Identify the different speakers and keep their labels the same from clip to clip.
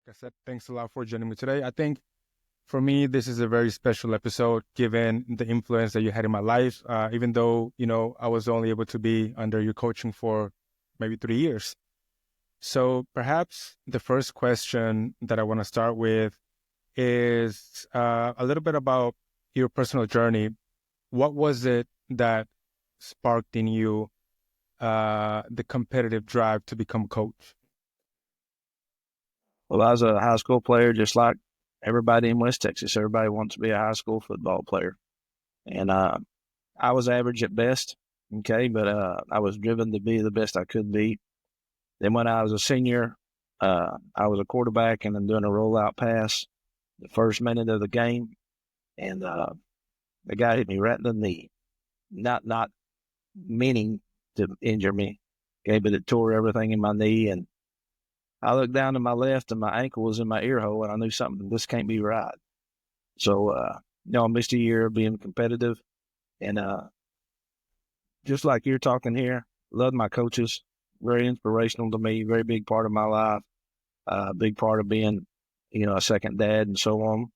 Speaker 1: I said, thanks a lot for joining me today. I think for me, this is a very special episode given the influence that you had in my life, even though, I was only able to be under your coaching for maybe 3 years. So perhaps the first question that I want to start with is a little bit about your personal journey. What was it that sparked in you the competitive drive to become a coach?
Speaker 2: Well, I was a high school player, just like everybody in West Texas. Everybody wants to be a high school football player. And I was average at best, okay, but I was driven to be the best I could be. Then when I was a senior, I was a quarterback and I'm doing a rollout pass the first minute of the game. And the guy hit me right in the knee, not meaning to injure me, okay, but it tore everything in my knee. And I looked down to my left and my ankle was in my ear hole, and I knew something, this can't be right. So, I missed a year of being competitive. And just like you're talking here, loved my coaches, very inspirational to me, very big part of my life, big part of being, a second dad and so on.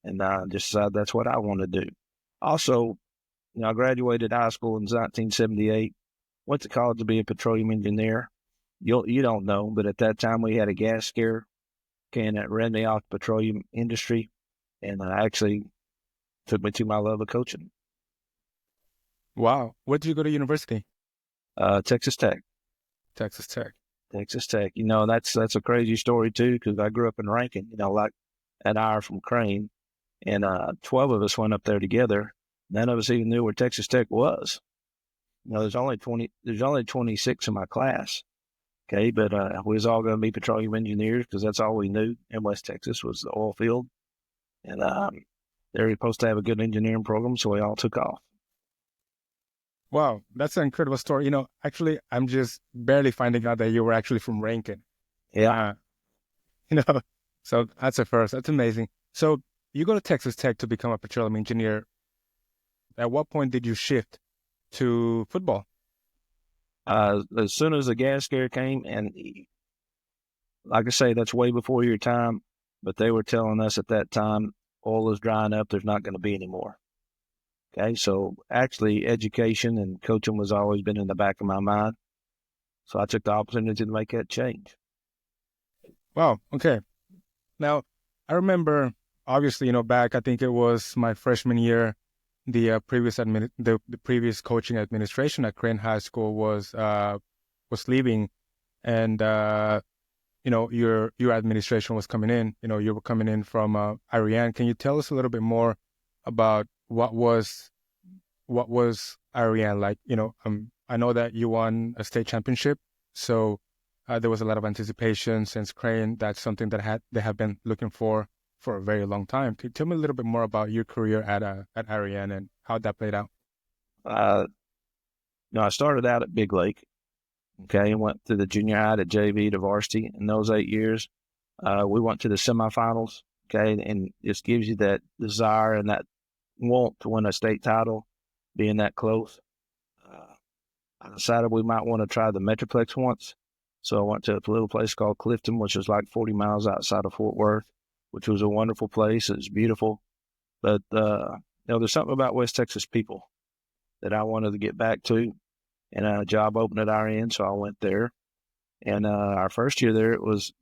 Speaker 2: And I just decided that's what I want to do. Also, I graduated high school in 1978, went to college to be a petroleum engineer. You don't know, but at that time we had a gas scare, and that ran me off the petroleum industry, and actually took me to my love of coaching.
Speaker 1: Wow. Where did you go to university?
Speaker 2: Texas Tech.
Speaker 1: Texas Tech.
Speaker 2: Texas Tech. That's a crazy story too, because I grew up in Rankin, like an hour from Crane, and 12 of us went up there together. None of us even knew where Texas Tech was. There's only 26 in my class. Okay, but we was all going to be petroleum engineers because that's all we knew in West Texas was the oil field. And they were supposed to have a good engineering program, so we all took off.
Speaker 1: Wow, that's an incredible story. Actually, I'm just barely finding out that you were actually from Rankin.
Speaker 2: Yeah.
Speaker 1: So that's a first. That's amazing. So you go to Texas Tech to become a petroleum engineer. At what point did you shift to football?
Speaker 2: As soon as the gas scare came, and like I say, that's way before your time, but they were telling us at that time, oil is drying up, there's not going to be any more. Okay, so actually education and coaching was always been in the back of my mind. So I took the opportunity to make that change.
Speaker 1: Wow, okay. Now, I remember, obviously, back, I think it was my freshman year, the previous coaching administration at Crane High School was leaving, and your administration was coming in. You were coming in from Ariane. Can you tell us a little bit more about what was Ariane like? I know that you won a state championship, so there was a lot of anticipation since Crane. That's something that they have been looking for a very long time. Can you tell me a little bit more about your career at Ariane and how that played out?
Speaker 2: I started out at Big Lake, okay, and went through the junior high to JV to varsity. In those 8 years, we went to the semifinals, okay, and just gives you that desire and that want to win a state title, being that close. I decided we might want to try the Metroplex once. So I went to a little place called Clifton, which was like 40 miles outside of Fort Worth, which was a wonderful place. It was beautiful. But, there's something about West Texas people that I wanted to get back to. And a job opened at our end, so I went there. And our first year there, it was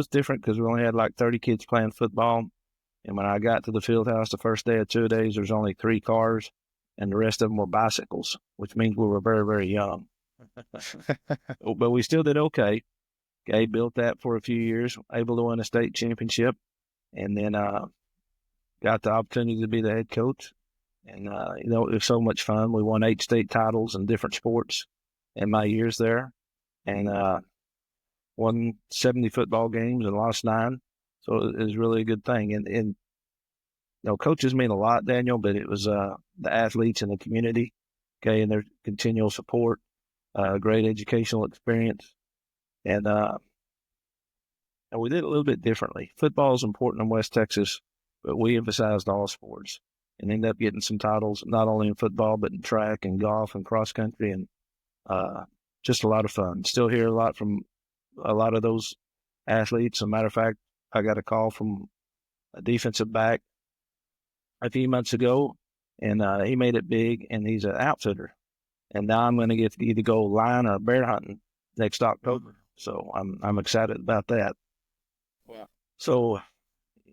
Speaker 2: different because we only had like 30 kids playing football. And when I got to the field house the first day of 2 days, there's only 3 cars, and the rest of them were bicycles, which means we were very, very young. But we still did okay. Okay, built that for a few years, able to win a state championship, and then got the opportunity to be the head coach. And, it was so much fun. We won 8 state titles in different sports in my years there, and won 70 football games and lost 9. So it was really a good thing. And coaches mean a lot, Daniel, but it was the athletes in the community, okay, and their continual support, great educational experience. And we did it a little bit differently. Football is important in West Texas, but we emphasized all sports and ended up getting some titles, not only in football, but in track and golf and cross country, and just a lot of fun. Still hear a lot from a lot of those athletes. As a matter of fact, I got a call from a defensive back a few months ago, and he made it big, and he's an outfitter. And now I'm going to get to either go lion or bear hunting next October. So I'm excited about that.
Speaker 1: Wow.
Speaker 2: So,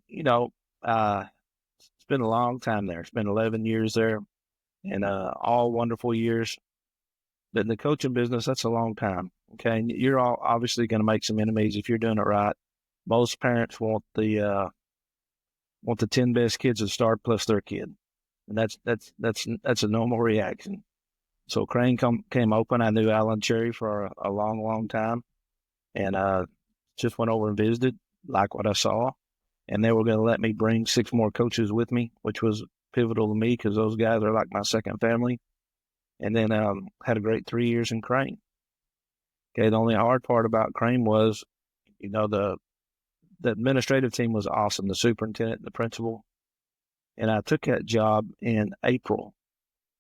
Speaker 2: you know, it's been a long time there. It's been 11 years there, and all wonderful years. But in the coaching business, that's a long time. Okay, and you're all obviously going to make some enemies if you're doing it right. Most parents want the 10 best kids to start plus their kid, and that's a normal reaction. So Crane came open. I knew Alan Cherry for a long, long time, and just went over and visited, like what I saw, and they were going to let me bring 6 more coaches with me, which was pivotal to me because those guys are like my second family. And then had a great 3 years in Crane. Okay, the only hard part about Crane was, the administrative team was awesome, the superintendent and the principal. And I took that job in April.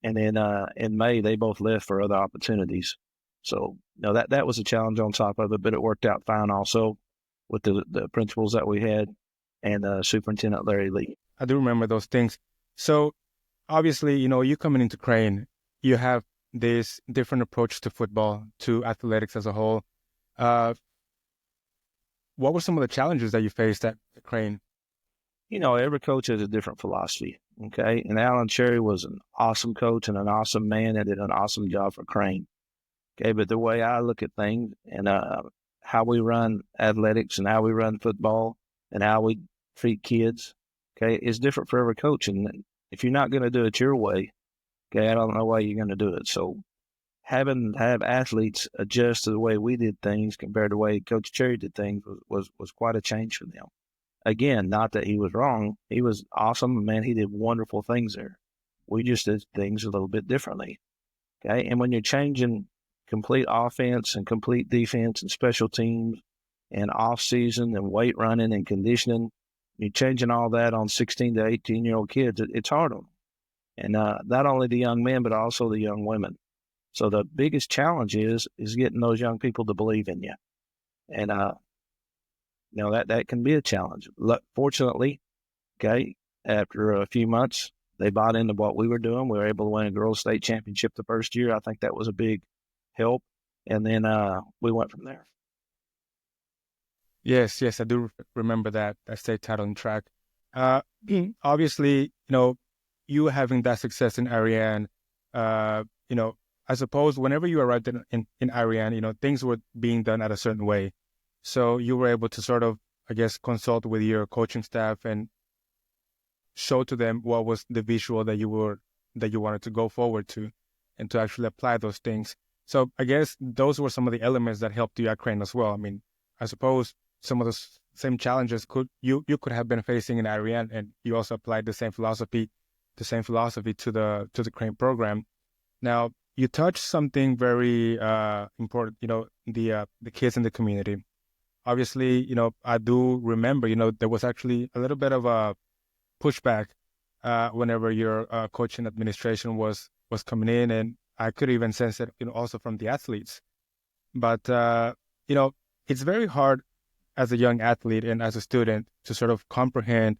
Speaker 2: And then in May, they both left for other opportunities. So, that was a challenge on top of it, but it worked out fine also with the principals that we had and Superintendent Larry Lee.
Speaker 1: I do remember those things. So obviously, you coming into Crane, you have this different approach to football, to athletics as a whole. What were some of the challenges that you faced at Crane?
Speaker 2: Every coach has a different philosophy, okay? And Alan Cherry was an awesome coach and an awesome man and did an awesome job for Crane, okay? But the way I look at things and how we run athletics and how we run football and how we treat kids, okay, is different for every coach. And if you're not going to do it your way, okay, I don't know why you're going to do it. So having to have athletes adjust to the way we did things compared to the way Coach Cherry did things was quite a change for them. Again, not that he was wrong. He was awesome. Man, he did wonderful things there. We just did things a little bit differently. Okay. And when you're changing complete offense and complete defense and special teams and off season and weight running and conditioning, you're changing all that on 16 to 18-year-old kids. It's hard on them. And not only the young men, but also the young women. So the biggest challenge is getting those young people to believe in you. And, that can be a challenge. Fortunately, okay, after a few months, they bought into what we were doing. We were able to win a girls' state championship the first year. I think that was a big help. And then we went from there.
Speaker 1: Yes, I do remember that state title in track. Obviously, you having that success in Ariane, I suppose whenever you arrived in Ariane, things were being done at a certain way. So you were able to sort of, I guess, consult with your coaching staff and show to them what was the visual that you wanted to go forward to and to actually apply those things. So I guess those were some of the elements that helped you at Crane as well. I mean, I suppose some of the same challenges you could have been facing in Ariane, and you also applied the same philosophy to the Crane program. Now, you touched something very important, the kids in the community. Obviously, I do remember, there was actually a little bit of a pushback whenever your coaching administration was coming in, and I could even sense it, also from the athletes. But it's very hard as a young athlete and as a student to sort of comprehend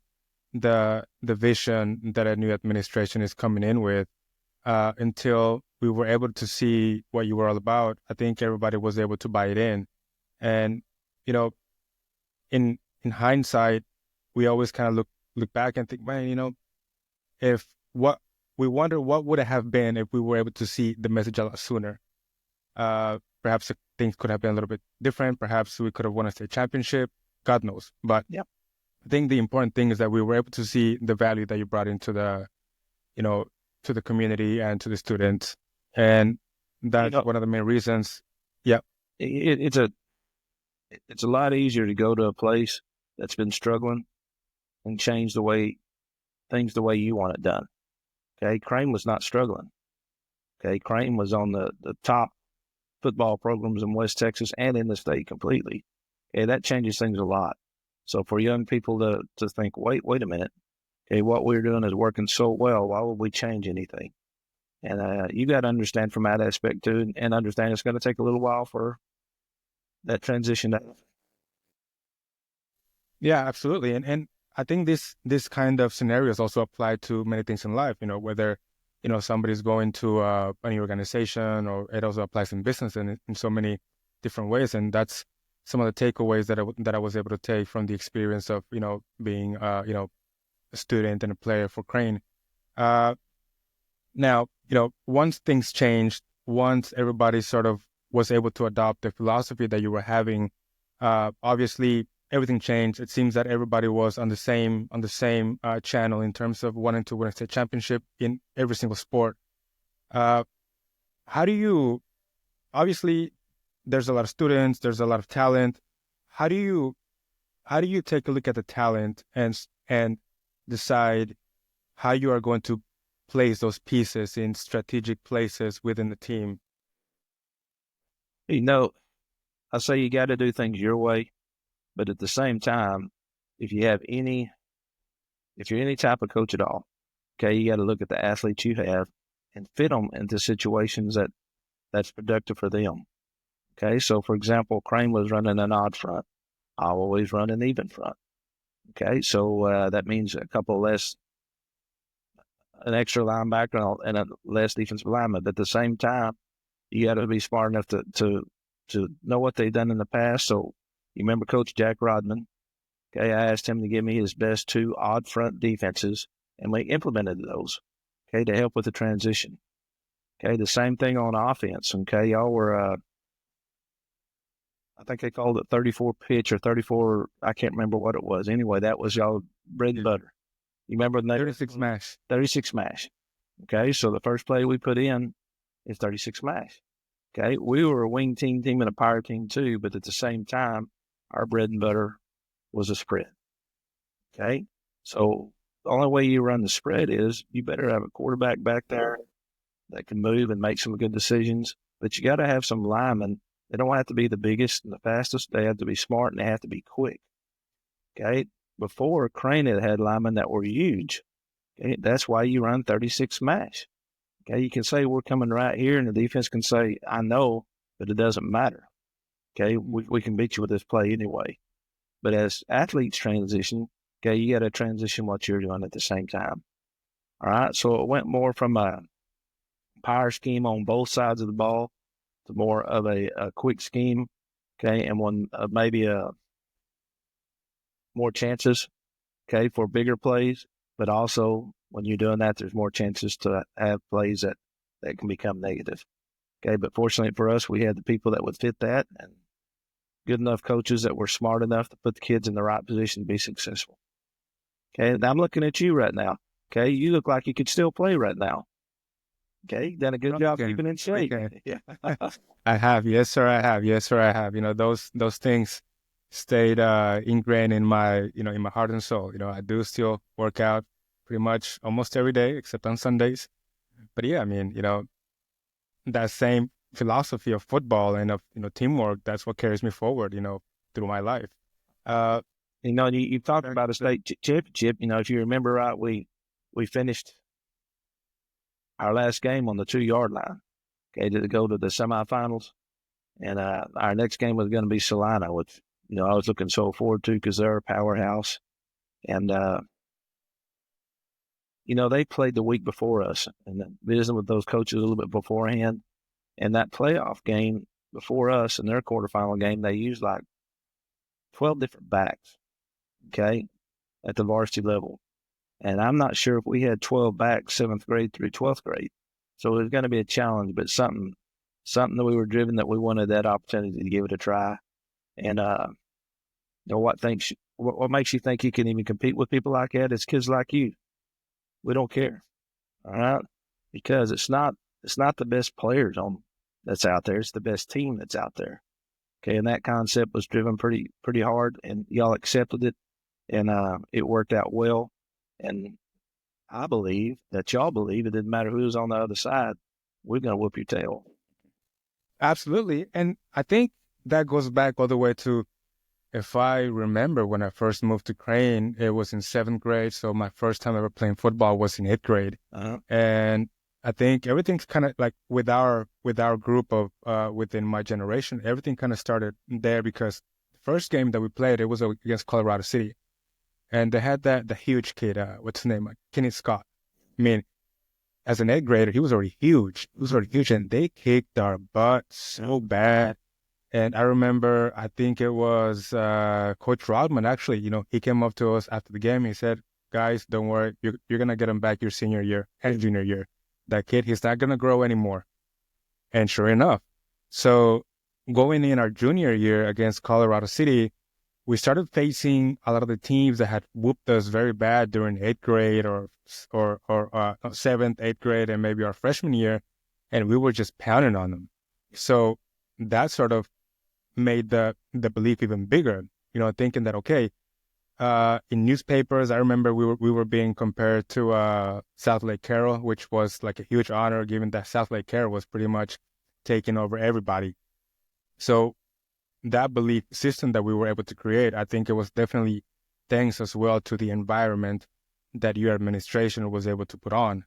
Speaker 1: the vision that a new administration is coming in with until we were able to see what you were all about. I think everybody was able to buy it in. And, in hindsight, we always kind of look back and think, man, we wonder what would it have been if we were able to see the message a lot sooner. Perhaps things could have been a little bit different. Perhaps we could have won a state championship. God knows. But
Speaker 2: yep.
Speaker 1: I think the important thing is that we were able to see the value that you brought into to the community and to the students. And that's one of the main reasons. Yeah.
Speaker 2: It's a lot easier to go to a place that's been struggling and change the way you want it done. Okay. Crane was not struggling. Okay. Crane was on the top football programs in West Texas and in the state completely. Okay. That changes things a lot. So for young people to think, wait a minute. Okay. What we're doing is working so well. Why would we change anything? And you got to understand from that aspect too, and understand it's going to take a little while for that transition to happen.
Speaker 1: Yeah, absolutely. And I think this kind of scenarios also apply to many things in life, whether, somebody's going to any organization, or it also applies in business and in so many different ways. And that's some of the takeaways that I was able to take from the experience of, being, a student and a player for Crane. Uh, Now, once things changed, once everybody sort of was able to adopt the philosophy that you were having, obviously everything changed. It seems that everybody was on the same channel in terms of wanting to win a state championship in every single sport. Uh, how do you? Obviously, there's a lot of students, there's a lot of talent. How do you? How do you take a look at the talent and decide how you are going to place those pieces in strategic places within the team?
Speaker 2: You know, I say you got to do things your way, but at the same time, if you have any, if you're any type of coach at all, okay, you got to look at the athletes you have and fit them into situations that's productive for them. Okay, so for example, Crane was running an odd front. I always run an even front. Okay, so that means a couple less, an extra linebacker and a less defensive lineman. But at the same time, you got to be smart enough to know what they've done in the past. So you remember Coach Jack Rodman? Okay, I asked him to give me his best two odd front defenses, and we implemented those. Okay, to help with the transition. Okay, the same thing on offense. Okay, y'all were, I think they called it 34 pitch or 34. I can't remember what it was. Anyway, that was y'all bread and butter. You remember the
Speaker 1: 36 mash.
Speaker 2: 36 mash. Okay, so the first play we put in is 36 mash. Okay, we were a wing team and a power team too, but at the same time, our bread and butter was a spread. Okay, so the only way you run the spread is you better have a quarterback back there that can move and make some good decisions, but you got to have some linemen. They don't have to be the biggest and the fastest. They have to be smart and they have to be quick. Okay, before Crane had linemen that were huge. Okay, that's why you run 36 mash. Okay, you can say we're coming right here, and the defense can say, I know, but it doesn't matter. Okay, we can beat you with this play anyway. But as athletes transition, okay, you got to transition what you're doing at the same time. All right, so it went more from a power scheme on both sides of the ball to more of a quick scheme, okay, and one maybe more chances, okay, for bigger plays. But also, when you're doing that, there's more chances to have plays that can become negative. Okay, but fortunately for us, we had the people that would fit that and good enough coaches that were smart enough to put the kids in the right position to be successful. Okay, and I'm looking at you right now. Okay, you look like you could still play right now. Okay, done a good job keeping in shape.
Speaker 1: Okay.
Speaker 2: Yeah.
Speaker 1: I have. Yes, sir, I have. Yes, sir, I have. Those things stayed ingrained in my heart and soul. I do still work out pretty much almost every day except on Sundays. But yeah, I mean, that same philosophy of football and of teamwork, that's what carries me forward, through my life. Uh,
Speaker 2: You talked about a state championship. If you remember right, we finished our last game on the 2-yard line. Okay, to go to the semifinals, and our next game was going to be Salina, which I was looking so forward to because they're a powerhouse, and they played the week before us, and visiting with those coaches a little bit beforehand, and that playoff game before us and their quarterfinal game, they used like 12 different backs, okay, at the varsity level. And I'm not sure if we had 12 backs 7th grade through 12th grade. So it was going to be a challenge, but something that we were driven that we wanted that opportunity to give it a try. And, what makes you think you can even compete with people like that? It's kids like you. We don't care. All right. Because it's not the best players that's out there. It's the best team that's out there. Okay. And that concept was driven pretty hard, and y'all accepted it, and it worked out well. And I believe that y'all believe it didn't matter who's on the other side. We're going to whoop your tail.
Speaker 1: Absolutely. And I think that goes back all the way to, if I remember, when I first moved to Crane, it was in 7th grade. So my first time ever playing football was in 8th grade.
Speaker 2: Uh-huh.
Speaker 1: And I think everything's kind of like with our group of within my generation, everything kind of started there because first game that we played, it was against Colorado City, and they had the huge kid, what's his name, Kenny Scott. I mean, as an 8th grader, he was already huge. He was already huge, and they kicked our butt so bad. And I remember, I think it was Coach Rodman, actually, he came up to us after the game. He said, guys, don't worry. You're going to get him back your senior year and junior year. That kid, he's not going to grow anymore. And sure enough. So going in our junior year against Colorado City, we started facing a lot of the teams that had whooped us very bad during 8th grade or 7th, 8th grade, and maybe our freshman year. And we were just pounding on them. So that sort of made the belief even bigger, thinking that, okay, in newspapers, I remember we were being compared to South Lake Carroll, which was like a huge honor, given that South Lake Carroll was pretty much taking over everybody. So that belief system that we were able to create, I think it was definitely thanks as well to the environment that your administration was able to put on.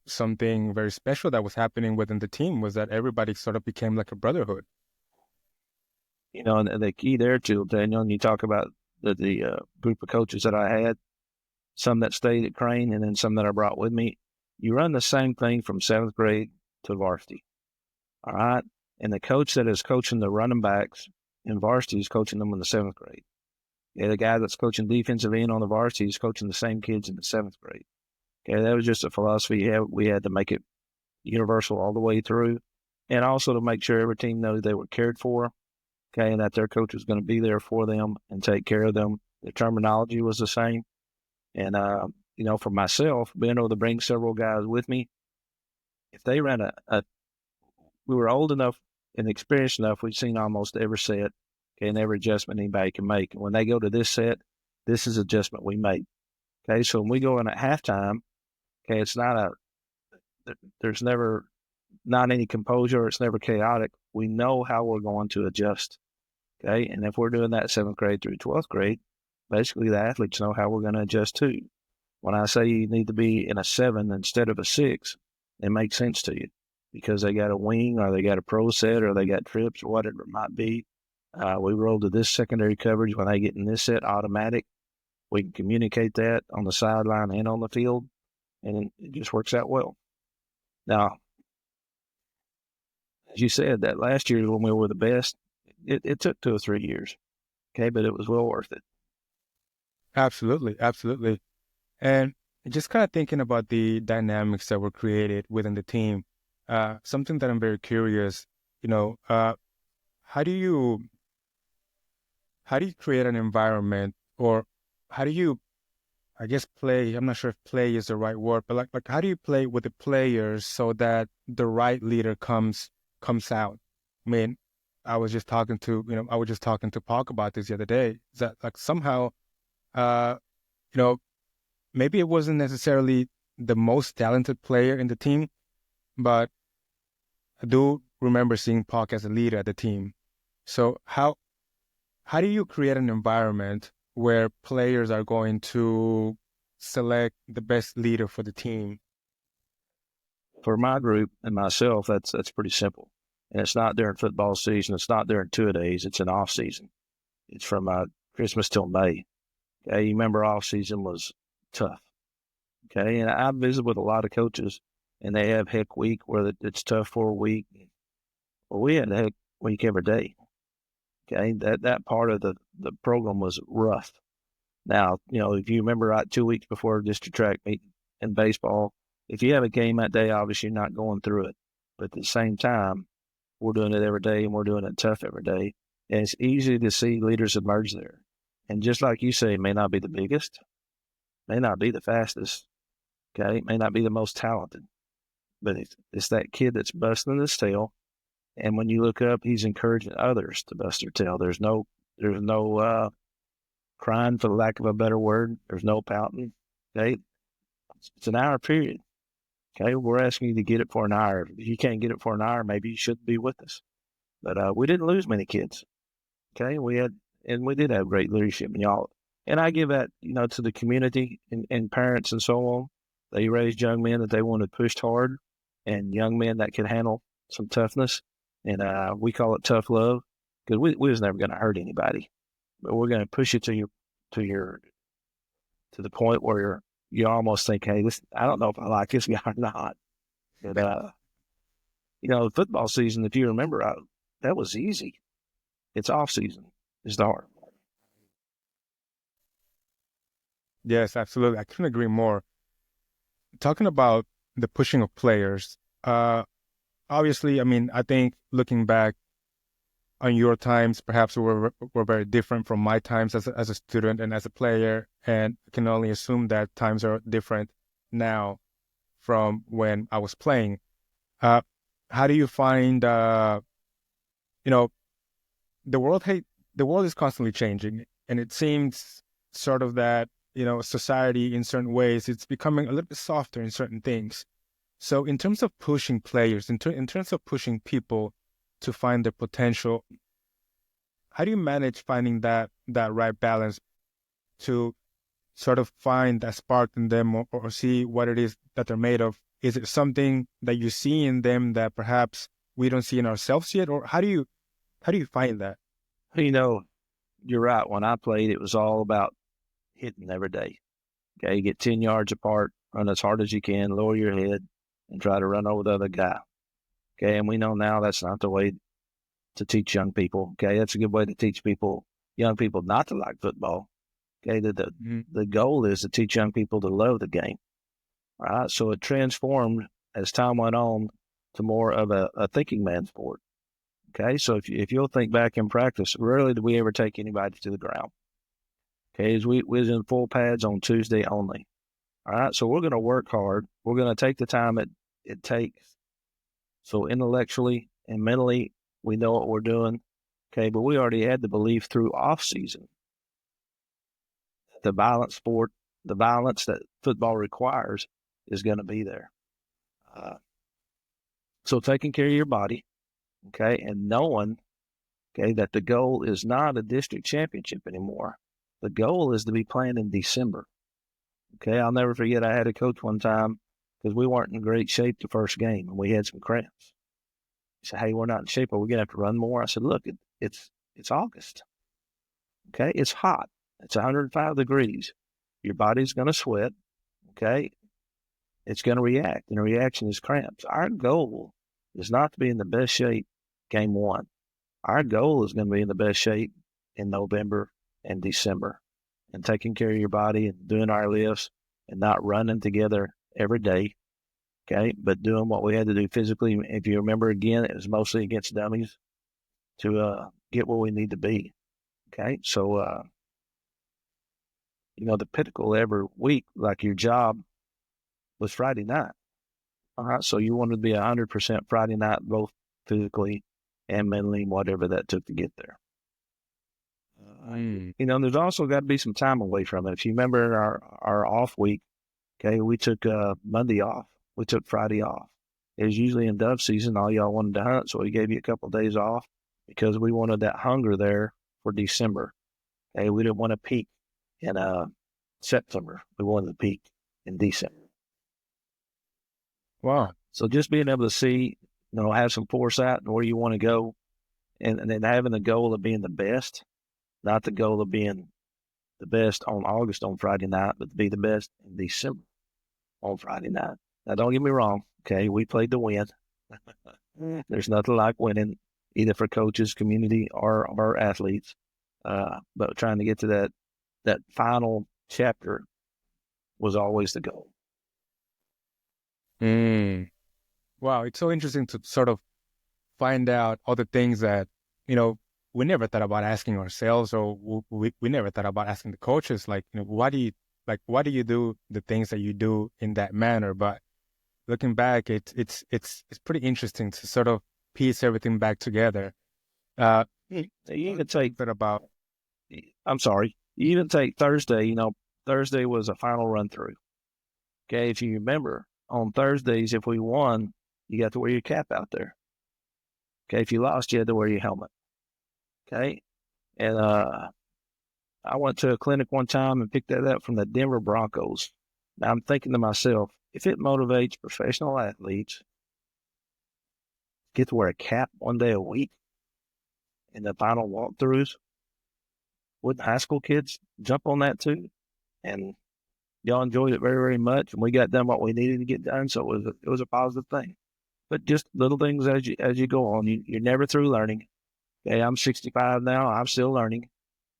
Speaker 1: Something very special that was happening within the team was that everybody sort of became like a brotherhood.
Speaker 2: And the key there too, Daniel, and you talk about the group of coaches that I had, some that stayed at Crane and then some that I brought with me. You run the same thing from 7th grade to varsity. All right. And the coach that is coaching the running backs in varsity is coaching them in the 7th grade. Yeah, the guy that's coaching defensive end on the varsity is coaching the same kids in the 7th grade. Okay, that was just a philosophy we had to make it universal all the way through, and also to make sure every team knows they were cared for, okay, and that their coach was going to be there for them and take care of them. The terminology was the same. And, for myself, being able to bring several guys with me, if they ran we were old enough and experienced enough, we'd seen almost every set, okay, and every adjustment anybody can make. And when they go to this set, this is adjustment we make. Okay, so when we go in at halftime, okay, it's there's never not any composure. It's never chaotic. We know how we're going to adjust. Okay, and if we're doing that 7th grade through 12th grade, basically the athletes know how we're going to adjust too. When I say you need to be in a 7 instead of a 6, it makes sense to you because they got a wing or they got a pro set or they got trips or whatever it might be. We roll to this secondary coverage when they get in this set automatic. We can communicate that on the sideline and on the field, and it just works out well. Now, as you said, that last year when we were the best, it took 2 or 3 years, okay, but it was well worth it.
Speaker 1: Absolutely, absolutely. And just kind of thinking about the dynamics that were created within the team, something that I'm very curious, how do you create an environment, or how do you, I guess, play? I'm not sure if play is the right word, but like how do you play with the players so that the right leader comes out? I mean, I was just talking to Park about this the other day. Is that like somehow, uh, maybe it wasn't necessarily the most talented player in the team, but I do remember seeing Park as a leader at the team. So how do you create an environment where players are going to select the best leader for the team?
Speaker 2: For my group and myself, that's pretty simple. And it's not during football season. It's not during 2-a-days. It's an off season. It's from Christmas till May. Okay, you remember off season was tough. Okay, and I visit with a lot of coaches, and they have heck week where it's tough for a week. Well, we had heck week every day. Okay, that part of the program was rough. Now, if you remember right 2 weeks before district track meet in baseball, if you have a game that day, obviously you're not going through it. But at the same time, we're doing it every day and we're doing it tough every day. And it's easy to see leaders emerge there. And just like you say, it may not be the biggest, may not be the fastest, okay, it may not be the most talented, but it's that kid that's busting his tail. And when you look up, he's encouraging others to bust their tail. There's no crying, for the lack of a better word. There's no pouting. Okay, it's an hour period. Okay, we're asking you to get it for an hour. If you can't get it for an hour, maybe you shouldn't be with us. But we didn't lose many kids. Okay, we did have great leadership, and I give that to the community and parents and so on. They raised young men that they wanted pushed hard, and young men that could handle some toughness, and we call it tough love. because we was never going to hurt anybody, but we're going to push you to the point where you almost think, hey, this, I don't know if I like this guy or not. But the football season, if you remember, that was easy. It's off season. It's the hard.
Speaker 1: Yes, absolutely. I couldn't agree more. Talking about the pushing of players, obviously, I mean, I think looking back on your times, perhaps were very different from my times as a student and as a player, and I can only assume that times are different now from when I was playing. How do you find, you know, the world? Hey, the world is constantly changing, and it seems sort of that society in certain ways it's becoming a little bit softer in certain things. So, in terms of pushing players, in terms of pushing people to find their potential, how do you manage finding that right balance to sort of find that spark in them, or see what it is that they're made of? Is it something that you see in them that perhaps we don't see in ourselves yet, or how do you find that?
Speaker 2: You're right. When I played, it was all about hitting every day. Okay, you get 10 yards apart, run as hard as you can, lower your head, and try to run over the other guy. Okay, and we know now that's not the way to teach young people. Okay, that's a good way to teach young people not to like football. Okay, the goal is to teach young people to love the game. All right, so it transformed as time went on to more of a thinking man sport. Okay, so if you'll think back in practice, rarely did we ever take anybody to the ground. Okay, we was in full pads on Tuesday only. All right, so we're going to work hard. We're going to take the time it takes. So intellectually and mentally, we know what we're doing. Okay, but we already had the belief through off season. The violent sport, the violence that football requires is going to be there. So taking care of your body, okay, and knowing, okay, that the goal is not a district championship anymore. The goal is to be playing in December. Okay, I'll never forget I had a coach one time because we weren't in great shape the first game and we had some cramps. He said, hey, we're not in shape. Are we going to have to run more? I said, look, it's August. Okay, it's hot. It's 105 degrees. Your body's going to sweat. Okay, it's going to react, and the reaction is cramps. Our goal is not to be in the best shape game one. Our goal is going to be in the best shape in November and December, and taking care of your body and doing our lifts and not running together every day. Okay, but doing what we had to do physically. If you remember, again, it was mostly against dummies to get where we need to be. Okay, so the pinnacle every week, like your job, was Friday night. All right, so you wanted to be 100% Friday night, both physically and mentally, whatever that took to get there. There's also got to be some time away from it. If you remember our off week, okay, we took Monday off. We took Friday off. It was usually in dove season. All y'all wanted to hunt, so we gave you a couple of days off because we wanted that hunger there for December. Okay, we didn't want to peak in September. We wanted to peak in December.
Speaker 1: Wow.
Speaker 2: So just being able to see, have some foresight and where you want to go, and then having the goal of being the best, not the goal of being the best on August on Friday night, but to be the best in December on Friday night. Now, don't get me wrong. Okay, we played to win. There's nothing like winning, either for coaches, community, or our athletes. But trying to get to that final chapter was always the goal.
Speaker 1: Wow, it's so interesting to sort of find out all the things that we never thought about asking ourselves, or we never thought about asking the coaches. Like, why do you do the things that you do in that manner? But looking back, it's pretty interesting to sort of piece everything back together.
Speaker 2: You even take
Speaker 1: that about.
Speaker 2: I'm sorry. You even take Thursday. Thursday was a final run through. Okay, if you remember, on Thursdays, if we won, you got to wear your cap out there. Okay, if you lost, you had to wear your helmet. Okay, and I went to a clinic one time and picked that up from the Denver Broncos. Now I'm thinking to myself, if it motivates professional athletes, get to wear a cap one day a week, and the final walkthroughs, wouldn't high school kids jump on that too? And y'all enjoyed it very, very much, and we got done what we needed to get done. So it was a positive thing. But just little things as you go on, you're never through learning. Okay, I'm 65 now. I'm still learning.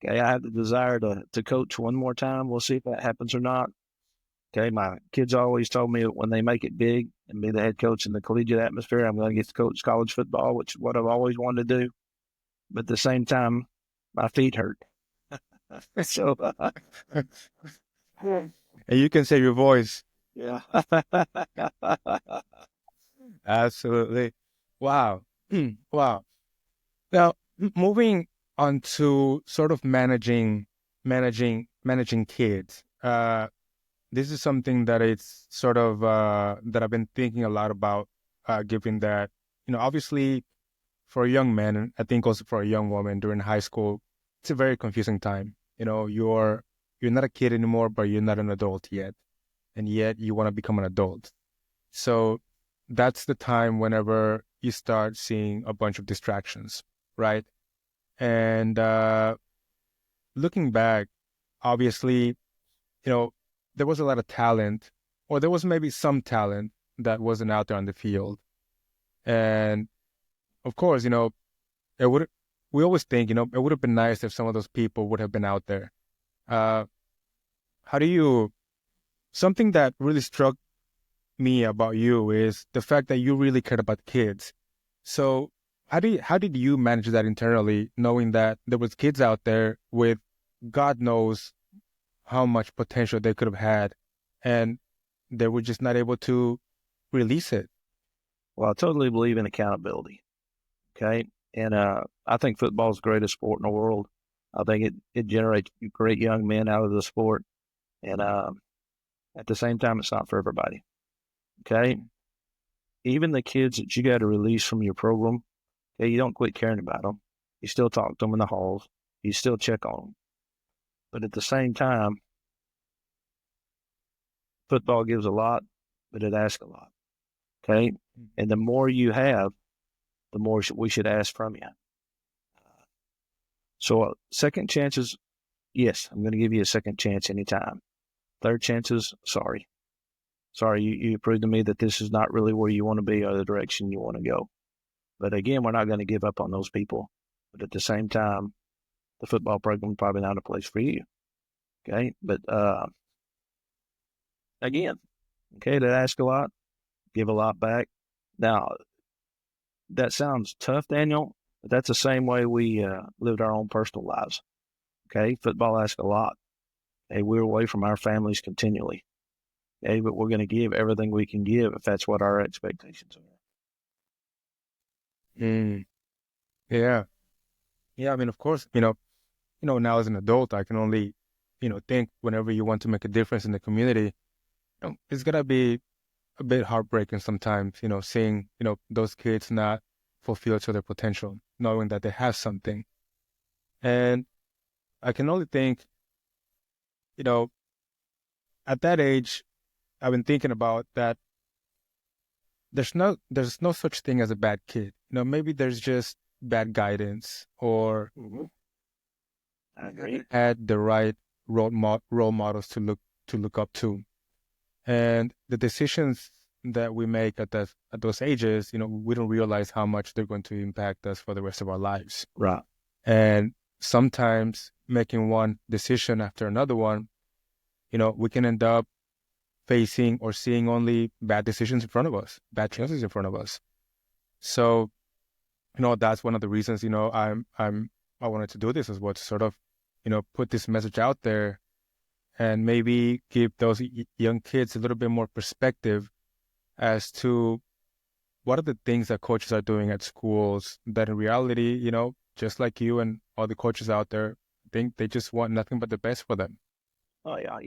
Speaker 2: Okay, I have the desire to coach one more time. We'll see if that happens or not. Okay, my kids always told me when they make it big and be the head coach in the collegiate atmosphere, I'm going to get to coach college football, which is what I've always wanted to do. But at the same time, my feet hurt. So,
Speaker 1: And you can save your voice.
Speaker 2: yeah.
Speaker 1: Absolutely. Wow. Wow. Now, moving on to sort of managing kids. This is something that it's sort of that I've been thinking a lot about, given that, obviously for a young man, and I think also for a young woman during high school, it's a very confusing time. You're not a kid anymore, but you're not an adult yet, and yet you want to become an adult. So that's the time whenever you start seeing a bunch of distractions, right? And looking back, obviously, there was a lot of talent, or there was maybe some talent that wasn't out there on the field. And of course, it would. We always think, it would have been nice if some of those people would have been out there. Uh, how do you? Something that really struck me about you is the fact that you really cared about kids. So how did you manage that internally, knowing that there was kids out there with God knows how much potential they could have had, and they were just not able to release it?
Speaker 2: Well, I totally believe in accountability. Okay. And I think football is the greatest sport in the world. I think it generates great young men out of the sport. And at the same time, it's not for everybody. Okay. Even the kids that you got to release from your program, okay, you don't quit caring about them. You still talk to them in the halls. You still check on them. But at the same time, football gives a lot, but it asks a lot. Okay. And the more you have, the more we should ask from you. So second chances, yes, I'm going to give you a second chance anytime. Third chances, sorry. Sorry, you proved to me that this is not really where you want to be or the direction you want to go. But again, we're not going to give up on those people. But at the same time, the football program is probably not a place for you. Okay. But again, okay, to ask a lot, give a lot back. Now, that sounds tough, Daniel, but that's the same way we lived our own personal lives. Okay. Football asks a lot. Hey, we're away from our families continually. Okay. But we're going to give everything we can give if that's what our expectations are.
Speaker 1: Mm, yeah. Yeah. I mean, of course, now as an adult, I can only, think whenever you want to make a difference in the community, it's going to be a bit heartbreaking sometimes, seeing, those kids not fulfill to their potential, knowing that they have something. And I can only think, at that age, I've been thinking about that there's no such thing as a bad kid. Maybe there's just bad guidance, or
Speaker 2: I agree.
Speaker 1: had the right role models to look up to. And the decisions that we make at those ages, we don't realize how much they're going to impact us for the rest of our lives.
Speaker 2: Right.
Speaker 1: And sometimes making one decision after another one, we can end up facing or seeing only bad decisions in front of us, bad choices in front of us. So, that's one of the reasons, I wanted to do this as well, to sort of, put this message out there and maybe give those young kids a little bit more perspective as to what are the things that coaches are doing at schools that in reality, just like you and all the coaches out there, think they just want nothing but the best for them.
Speaker 2: Oh, yeah.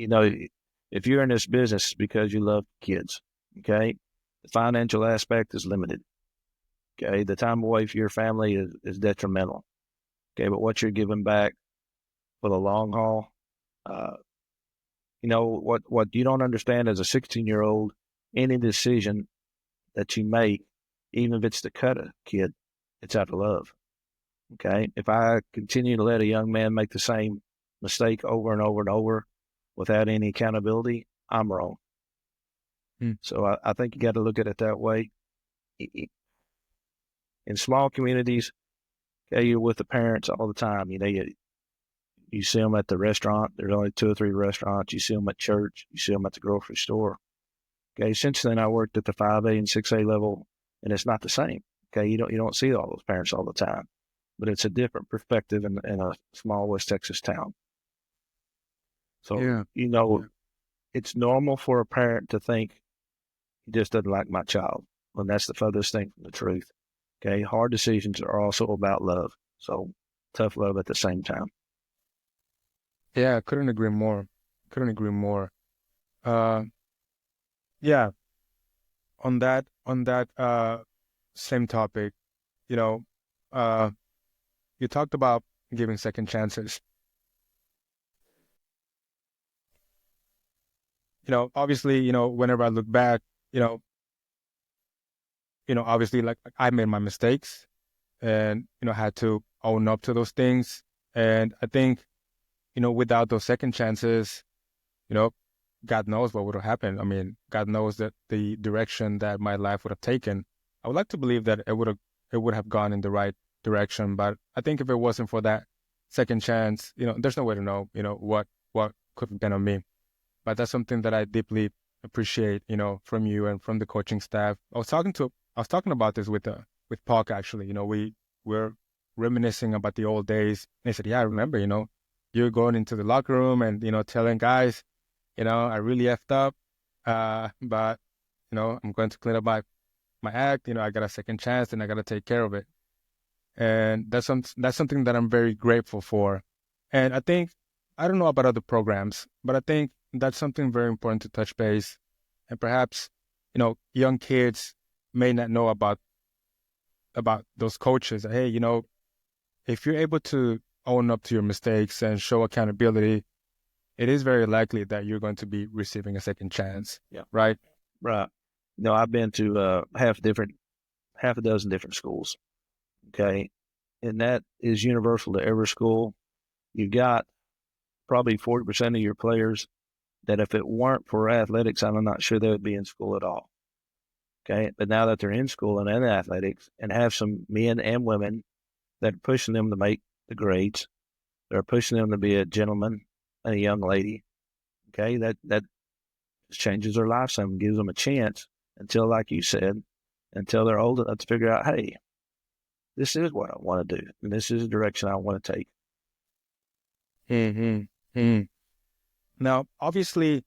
Speaker 2: If you're in this business, it's because you love kids. Okay. The financial aspect is limited. Okay. The time away from your family is detrimental. Okay. But what you're giving back for the long haul, what you don't understand as a 16-year-old, any decision that you make, even if it's to cut a kid, it's out of love. Okay. If I continue to let a young man make the same mistake over and over and over without any accountability, I'm wrong.
Speaker 1: Hmm.
Speaker 2: So I think you got to look at it that way. In small communities, okay, you're with the parents all the time. You see them at the restaurant. There's only 2 or 3 restaurants. You see them at church. You see them at the grocery store. Okay. Since then, I worked at the 5A and 6A level, and it's not the same. Okay. You don't see all those parents all the time, but it's a different perspective in a small West Texas town. So,
Speaker 1: Yeah.
Speaker 2: it's normal for a parent to think he just doesn't like my child. And that's the furthest thing from the truth. Okay. Hard decisions are also about love. So tough love at the same time.
Speaker 1: Yeah, I couldn't agree more. Couldn't agree more. Uh, yeah, on that same topic, you know, uh, you talked about giving second chances. Obviously, whenever I look back, you know, obviously, like I made my mistakes, and had to own up to those things. And I think, without those second chances, you know, God knows what would have happened. I mean, God knows that the direction that my life would have taken. I would like to believe that it would have gone in the right direction. But I think if it wasn't for that second chance, there's no way to know, what could have been on me. But that's something that I deeply appreciate, from you and from the coaching staff. I was talking about this with Park actually. We're reminiscing about the old days. And he said, "Yeah, I remember. You're going into the locker room and telling guys, I really effed up, but I'm going to clean up my act. I got a second chance and I got to take care of it." And that's something that I'm very grateful for. And I don't know about other programs, but I think that's something very important to touch base. And perhaps, young kids may not know about those coaches. Hey, if you're able to own up to your mistakes and show accountability, it is very likely that you're going to be receiving a second chance.
Speaker 2: Yeah.
Speaker 1: Right?
Speaker 2: Right. I've been to half a dozen different schools. Okay. And that is universal to every school. You've got probably 40% of your players that if it weren't for athletics, I'm not sure they would be in school at all. Okay. But now that they're in school and in athletics and have some men and women that are pushing them to make the grades, they're pushing them to be a gentleman and a young lady. Okay. That changes their life some, gives them a chance until, like you said, until they're old enough to figure out, hey, this is what I want to do, and this is the direction I want to take.
Speaker 1: Mm-hmm. Mm. Now, obviously,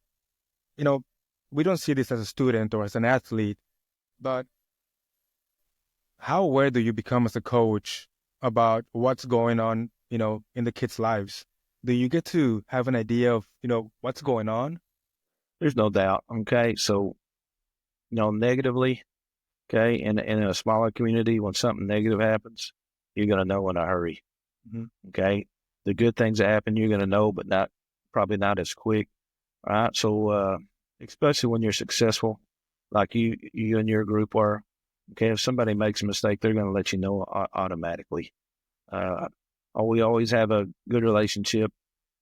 Speaker 1: we don't see this as a student or as an athlete, but how aware do you become as a coach about what's going on, in the kids' lives? Do you get to have an idea of, what's going on?
Speaker 2: There's no doubt. Okay. So, negatively, okay, in a smaller community, when something negative happens, you're going to know in a hurry.
Speaker 1: Mm-hmm.
Speaker 2: Okay. The good things that happen, you're going to know, but probably not as quick. All right. So, especially when you're successful, like you and your group are, okay, if somebody makes a mistake, they're going to let you know automatically. Uh, we always have a good relationship,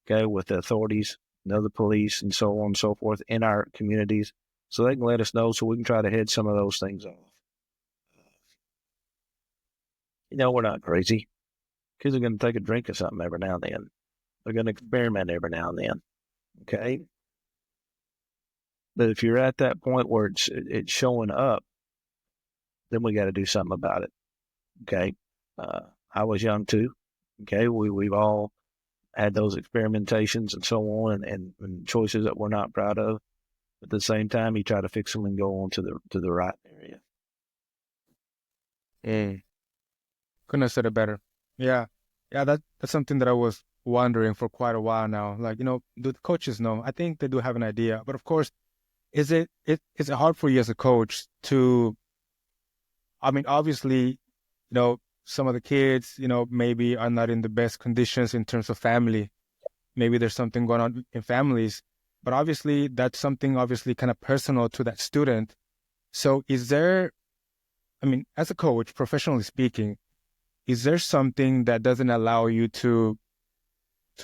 Speaker 2: okay, with the authorities, the police, and so on and so forth in our communities, so they can let us know so we can try to head some of those things off. We're not crazy. Kids are going to take a drink of something every now and then. They're going to experiment every now and then, okay? But if you're at that point where it's showing up, then we got to do something about it, okay? I was young too, okay? We've all had those experimentations and so on, and choices that we're not proud of. But at the same time, you try to fix them and go on to the right area.
Speaker 1: Mm. Couldn't have said it better. Yeah. Yeah, that's something that I was wondering for quite a while now. Like, do the coaches know? I think they do have an idea. But of course, is it hard for you as a coach to, I mean, obviously, some of the kids, maybe are not in the best conditions in terms of family. Maybe there's something going on in families, but obviously that's something obviously kind of personal to that student. So is there, I mean, as a coach, professionally speaking, is there something that doesn't allow you to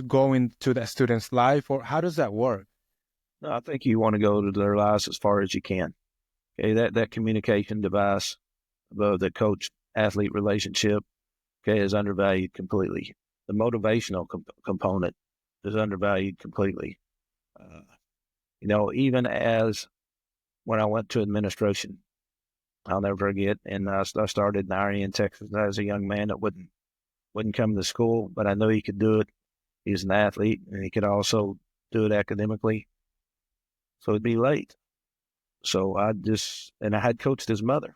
Speaker 1: go into that student's life, or how does that work?
Speaker 2: No, I think you want to go to their lives as far as you can. Okay, that communication device above the coach-athlete relationship, okay, is undervalued completely. The motivational component is undervalued completely. Uh, even as when I went to administration, I'll never forget, and I started in Iron in Texas as a young man that wouldn't come to school, but I knew he could do it. He's an athlete, and he could also do it academically. So he'd be late. So I had coached his mother.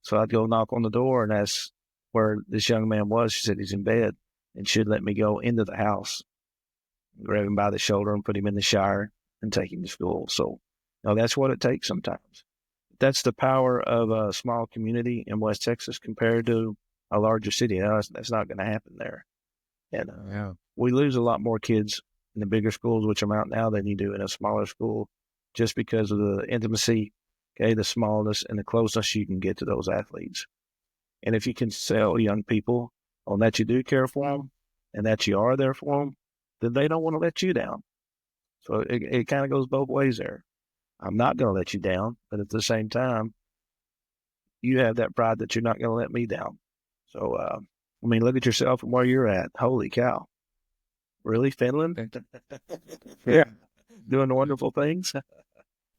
Speaker 2: So I'd go knock on the door and ask where this young man was. She said he's in bed, and she'd let me go into the house, grab him by the shoulder and put him in the shower and take him to school. So, that's what it takes sometimes. That's the power of a small community in West Texas compared to a larger city. That's not going to happen there. And
Speaker 1: Yeah.
Speaker 2: we lose a lot more kids in the bigger schools, which I'm out now, than you do in a smaller school, just because of the intimacy, okay, the smallness and the closeness you can get to those athletes. And if you can sell young people on that you do care for them and that you are there for them, then they don't want to let you down. So it kind of goes both ways there. I'm not going to let you down, but at the same time, you have that pride that you're not going to let me down. So, look at yourself and where you're at. Holy cow. Really, Finland?
Speaker 1: Yeah.
Speaker 2: Doing wonderful things?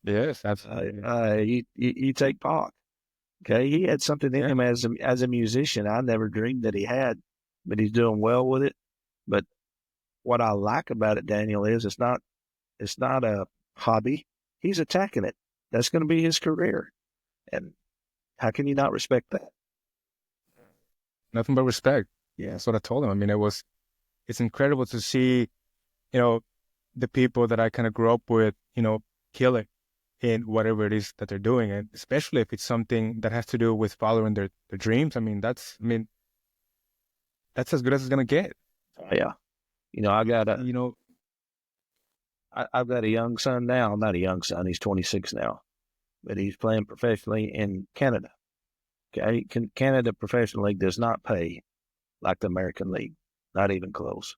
Speaker 1: Yes, absolutely.
Speaker 2: You take Pac. Okay, he had something in
Speaker 1: Yeah.
Speaker 2: him as a musician I never dreamed that he had, but he's doing well with it. But what I like about it, Daniel, is it's not a hobby. He's attacking it. That's going to be his career. And how can you not respect that?
Speaker 1: Nothing but respect.
Speaker 2: Yeah.
Speaker 1: That's what I told him. I mean, it's incredible to see, the people that I kind of grew up with, kill it in whatever it is that they're doing. And especially if it's something that has to do with following their dreams. That's as good as it's going to get.
Speaker 2: Yeah. I've got a young son now. Not a young son. He's 26 now, but he's playing professionally in Canada. Okay. Canada Professional League does not pay like the American League, not even close.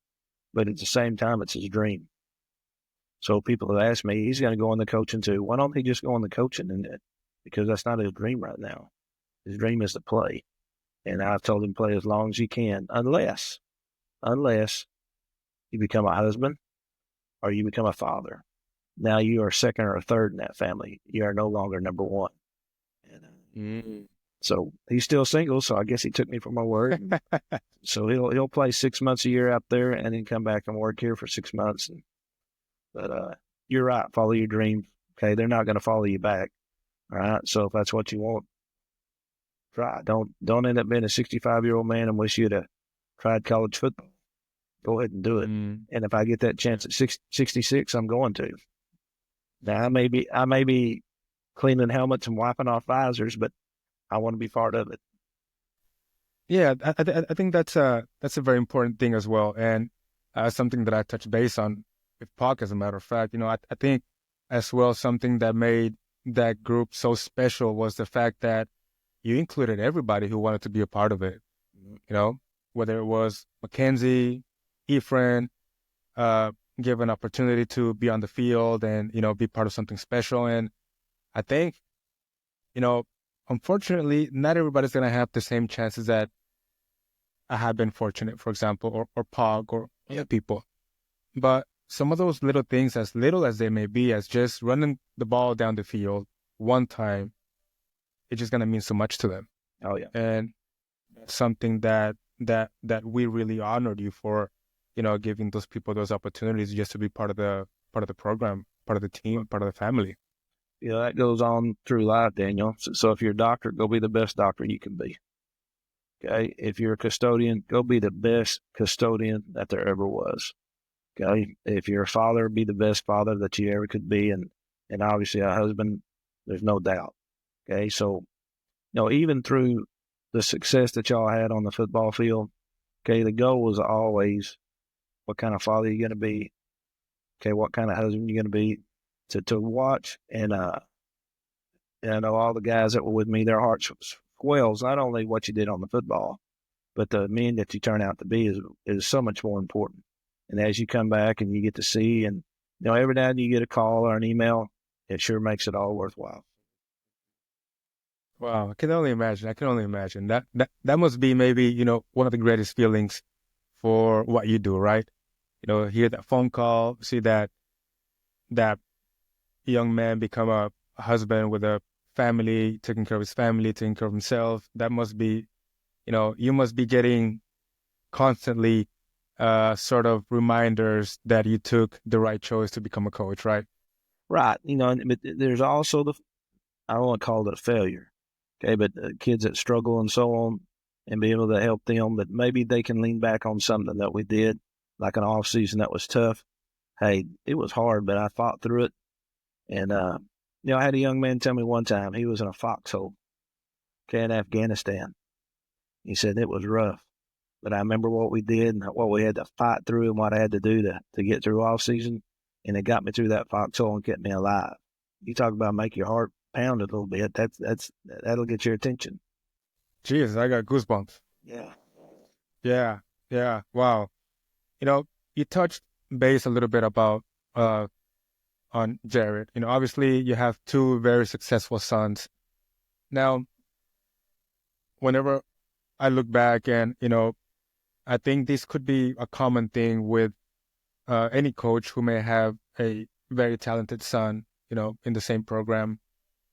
Speaker 2: But at the same time, it's his dream. So people have asked me, he's going to go on the coaching too. Why don't he just go on the coaching? Because that's not his dream right now. His dream is to play. And I've told him play as long as you can, unless you become a husband or you become a father. Now you are second or third in that family. You are no longer number one. And, so he's still single, so I guess he took me for my word. So he'll play 6 months a year out there and then come back and work here for 6 months. But you're right, follow your dreams. Okay, they're not going to follow you back. All right, so if that's what you want, try. Don't end up being a 65-year-old man and wish you'd have tried college football. Go ahead and do it. And if I get that chance at 66, I'm going to. Now I may be cleaning helmets and wiping off visors, but I want to be part of it.
Speaker 1: Yeah, I think that's a very important thing as well, and something that I touched base on with Pac, as a matter of fact. I think as well something that made that group so special was the fact that you included everybody who wanted to be a part of it. Whether it was Mackenzie, Ephraim, given opportunity to be on the field and be part of something special. And I think, unfortunately, not everybody's gonna have the same chances that I have been fortunate, for example, or Pog or other people. But some of those little things, as little as they may be, as just running the ball down the field one time, it's just gonna mean so much to them.
Speaker 2: Oh yeah.
Speaker 1: And something that we really honored you for, giving those people those opportunities just to be part of the program, part of the team, part of the family.
Speaker 2: That goes on through life, Daniel. So if you're a doctor, go be the best doctor you can be. Okay. If you're a custodian, go be the best custodian that there ever was. Okay. If you're a father, be the best father that you ever could be. And obviously a husband, there's no doubt. Okay. So, even through the success that y'all had on the football field, okay, the goal was always what kind of father you're going to be. Okay. What kind of husband you're going to be. To watch and I know all the guys that were with me, their hearts swells, not only what you did on the football, but the men that you turn out to be is so much more important. And as you come back and you get to see, and every now and then you get a call or an email, it sure makes it all worthwhile.
Speaker 1: Wow, I can only imagine. I can only imagine. That must be maybe, one of the greatest feelings for what you do, right? Hear that phone call, see that young man become a husband with a family, taking care of his family, taking care of himself. That must be, you must be getting constantly sort of reminders that you took the right choice to become a coach, right?
Speaker 2: Right. But there's also I don't want to call it a failure, okay, but kids that struggle and so on, and be able to help them, that maybe they can lean back on something that we did, like an off season that was tough. Hey, it was hard, but I fought through it. And, I had a young man tell me one time he was in a foxhole, okay, in Afghanistan. He said it was rough, but I remember what we did and what we had to fight through and what I had to do to get through off season. And it got me through that foxhole and kept me alive. You talk about make your heart pound a little bit. That'll get your attention.
Speaker 1: Jesus, I got goosebumps.
Speaker 2: Yeah.
Speaker 1: Yeah, yeah, wow. You know, you touched base a little bit about uh on Jared. Obviously you have two very successful sons. Now, whenever I look back and, I think this could be a common thing with any coach who may have a very talented son, in the same program.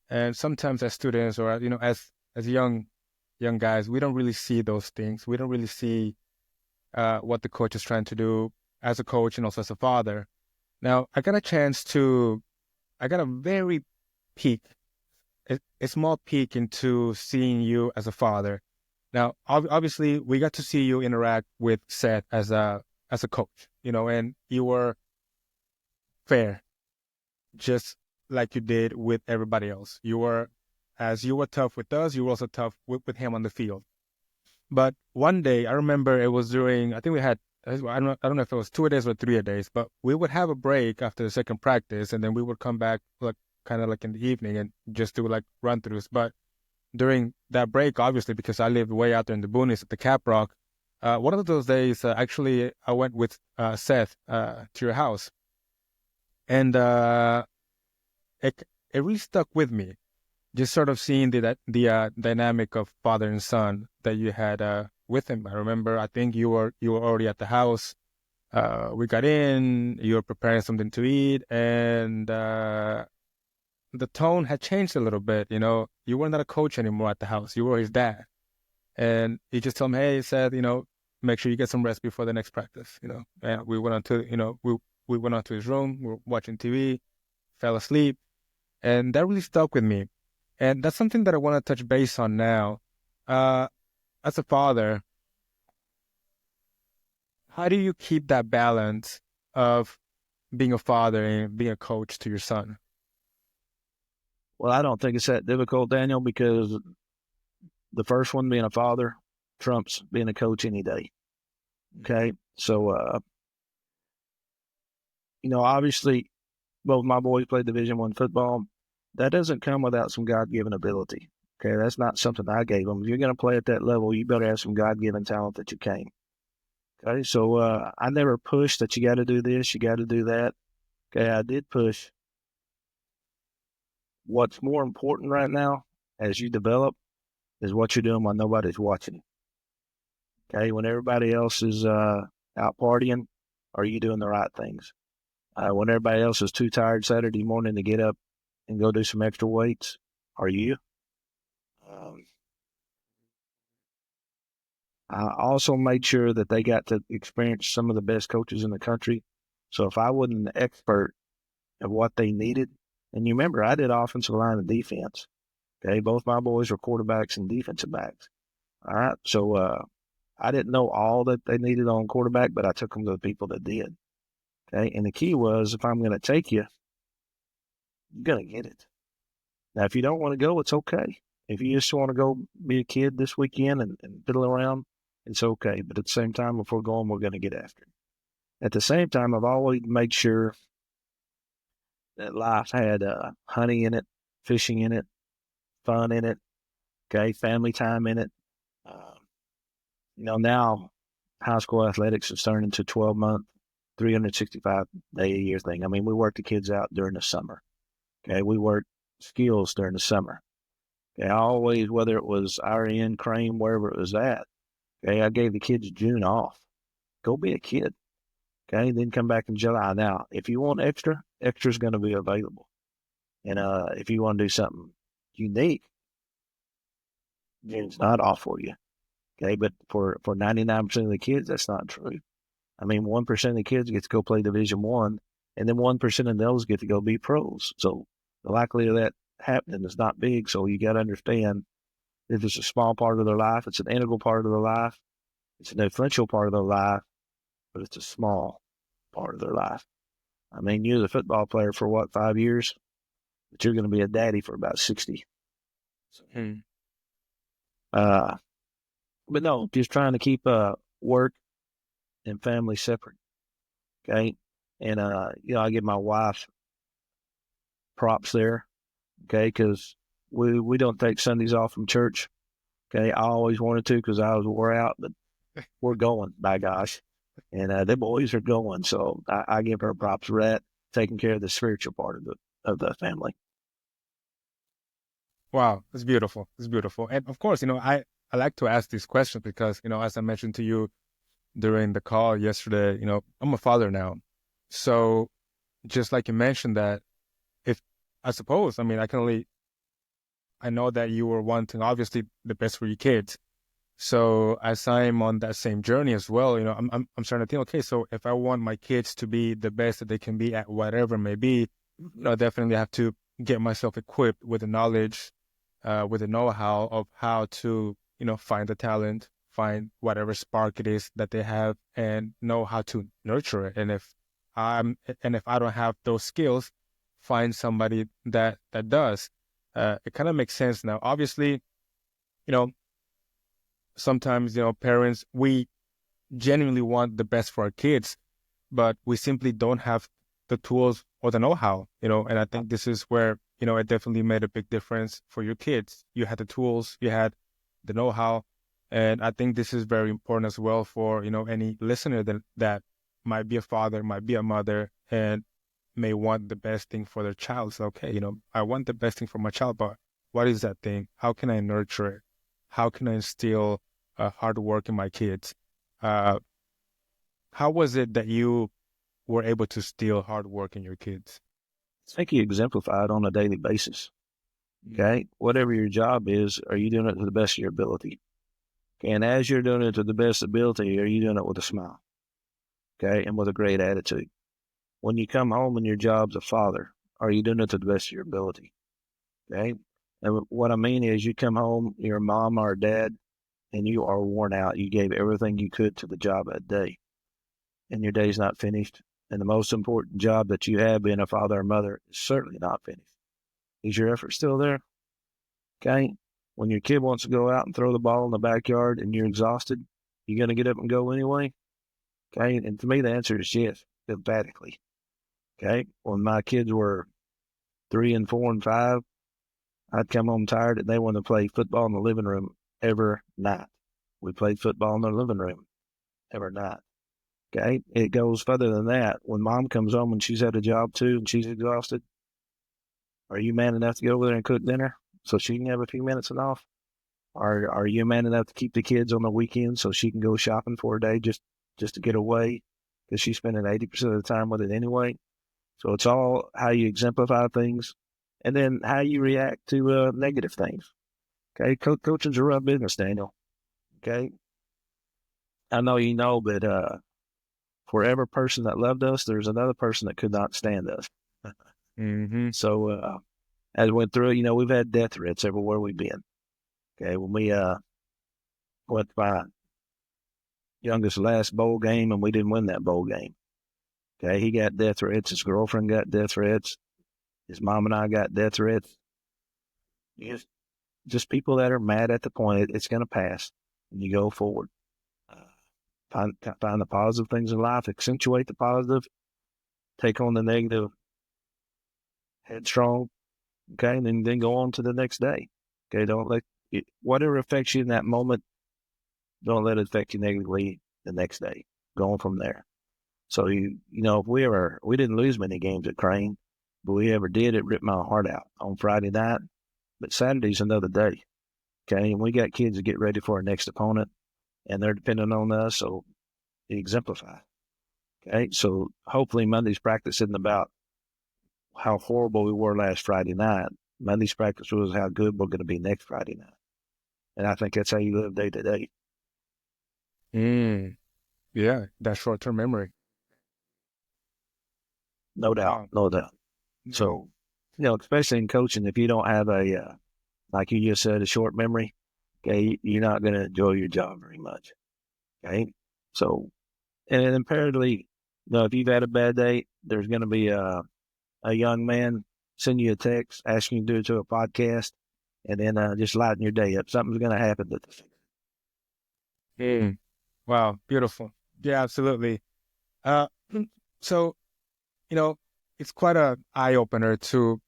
Speaker 1: And sometimes as students or, as young guys, we don't really see those things. We don't really see what the coach is trying to do as a coach and also as a father. Now, I got a very peek, a small peek into seeing you as a father. Now, obviously, we got to see you interact with Seth as a coach, and you were fair, just like you did with everybody else. As you were tough with us, you were also tough with him on the field. But one day, I remember it was during, I think we had, I don't know if it was 2 days or 3 days, but we would have a break after the second practice, and then we would come back like kind of like in the evening and just do like run-throughs. But during that break, obviously, because I lived way out there in the boonies at the Cap Rock, one of those days, actually, I went with Seth to your house, and it it really stuck with me. Just sort of seeing the dynamic of father and son that you had with him. I remember, I think you were already at the house. We got in, you were preparing something to eat, and the tone had changed a little bit. You were not a coach anymore at the house. You were his dad. And he just told me, hey, he said, make sure you get some rest before the next practice, And we went on to, we went on to his room, we were watching TV, fell asleep. And that really stuck with me. And that's something that I want to touch base on now. Uh, as a father, how do you keep that balance of being a father and being a coach to your son?
Speaker 2: Well, I don't think it's that difficult, Daniel, because the first one being a father trumps being a coach any day. Okay. So, obviously both my boys played Division I football. That doesn't come without some God-given ability. Okay. That's not something I gave them. If you're going to play at that level, you better have some God-given talent that you can. Okay. So, I never pushed that you got to do this, you got to do that. Okay. I did push what's more important right now as you develop is what you're doing while nobody's watching. Okay, when everybody else is out partying, are you doing the right things? When everybody else is too tired Saturday morning to get up and go do some extra weights, are you? Um, I also made sure that they got to experience some of the best coaches in the country. So if I wasn't an expert of what they needed, and you remember I did offensive line and defense. Okay, both my boys were quarterbacks and defensive backs. All right, so I didn't know all that they needed on quarterback, but I took them to the people that did. Okay, and the key was if I'm going to take you, you're going to get it. Now, if you don't want to go, it's okay. If you just want to go be a kid this weekend and fiddle around, it's okay. But at the same time, if we're going, we're going to get after it. At the same time, I've always made sure that life had honey in it, fishing in it, fun in it, okay, family time in it. Now high school athletics has turned into 12-month, 365-day-a-year thing. I mean, we work the kids out during the summer. Okay, we work skills during the summer. Okay, I always, whether it was RN, Crane, wherever it was at, okay, I gave the kids June off. Go be a kid. Okay, then come back in July. Now, if you want extra, extra's going to be available. And if you want to do something unique, June's not off for you. Okay, but for 99% of the kids, that's not true. I mean, 1% of the kids get to go play Division One, and then 1% of those get to go be pros. So the likelihood of that happening is not big. So you got to understand if it's a small part of their life, it's an integral part of their life, it's an influential part of their life, but it's a small part of their life. I mean, you're the football player for what, 5 years? But you're going to be a daddy for about 60. But no, just trying to keep work and family separate. Okay. And, I give my wife props there. Okay. Because we don't take Sundays off from church. Okay. I always wanted to because I was wore out, but we're going, by gosh. And the boys are going. So I give her props for that, taking care of the spiritual part of the family.
Speaker 1: Wow, it's beautiful. It's beautiful. And of course, I like to ask these questions because, as I mentioned to you during the call yesterday, I'm a father now. So just like you mentioned that if I suppose, I mean, I know that you were wanting obviously the best for your kids. So as I'm on that same journey as well, I'm starting to think, okay, so if I want my kids to be the best that they can be at whatever it may be, I definitely have to get myself equipped with the knowledge, with the know-how of how to, find the talent, find whatever spark it is that they have, and know how to nurture it. And if I don't have those skills, find somebody that does. It kind of makes sense now. Obviously, you know, sometimes, parents, we genuinely want the best for our kids, but we simply don't have the tools or the know-how, and I think this is where, it definitely made a big difference for your kids. You had the tools, you had the know-how, and I think this is very important as well for, any listener that might be a father, might be a mother, and may want the best thing for their child. So, okay, I want the best thing for my child, but what is that thing? How can I nurture it? How can I instill hard work in my kids? Uh, how was it that you were able to steal hard work in your kids?
Speaker 2: I think you exemplify it on a daily basis. Okay. Whatever your job is, are you doing it to the best of your ability? Okay. And as you're doing it to the best ability, are you doing it with a smile? Okay. And with a great attitude. When you come home and your job's a father, are you doing it to the best of your ability? Okay. And what I mean is you come home, you're a mom or a dad, and you are worn out. You gave everything you could to the job that day, and your day's not finished. And the most important job that you have, being a father or mother, is certainly not finished. Is your effort still there? Okay. When your kid wants to go out and throw the ball in the backyard and you're exhausted, you going to get up and go anyway? Okay. And to me, the answer is yes, emphatically. Okay. When my kids were 3 and 4 and 5, I'd come home tired and they wanted to play football in the living room every night. We played football in the living room every night. Okay. It goes further than that. When mom comes home and she's had a job too and she's exhausted, are you man enough to get over there and cook dinner so she can have a few minutes off? Are you man enough to keep the kids on the weekend so she can go shopping for a day just to get away because she's spending 80% of the time with it anyway? So it's all how you exemplify things and then how you react to negative things. Okay, coaching's a rough business, Daniel. Okay, I know you know, but for every person that loved us, there's another person that could not stand us.
Speaker 1: Mm-hmm.
Speaker 2: So as we went through it, we've had death threats everywhere we've been. Okay, when we went to my youngest last bowl game and we didn't win that bowl game. Okay, he got death threats. His girlfriend got death threats. His mom and I got death threats. Just people that are mad at the point it's going to pass, and you go forward. Find the positive things in life, accentuate the positive, take on the negative headstrong, okay, and then go on to the next day. Okay, don't let whatever affects you in that moment, don't let it affect you negatively the next day. Going from there. So if we didn't lose many games at Crane, but we ever did, it ripped my heart out on Friday night. But Saturday's another day. Okay, and we got kids to get ready for our next opponent, and they're depending on us. So exemplify. Okay, so hopefully Monday's practice isn't about how horrible we were last Friday night. Monday's practice was how good we're going to be next Friday night. And I think that's how you live day to day.
Speaker 1: Yeah, that short-term memory.
Speaker 2: No doubt.
Speaker 1: Wow.
Speaker 2: No doubt. So, especially in coaching, if you don't have like you just said, a short memory, okay, you're not going to enjoy your job very much. Okay. So, and then imperatively, if you've had a bad day, there's going to be a young man send you a text asking you to do it to a podcast, and then just lighten your day up. Something's going to happen.
Speaker 1: Wow, beautiful. Yeah, absolutely. Uh, so, it's quite a eye-opener to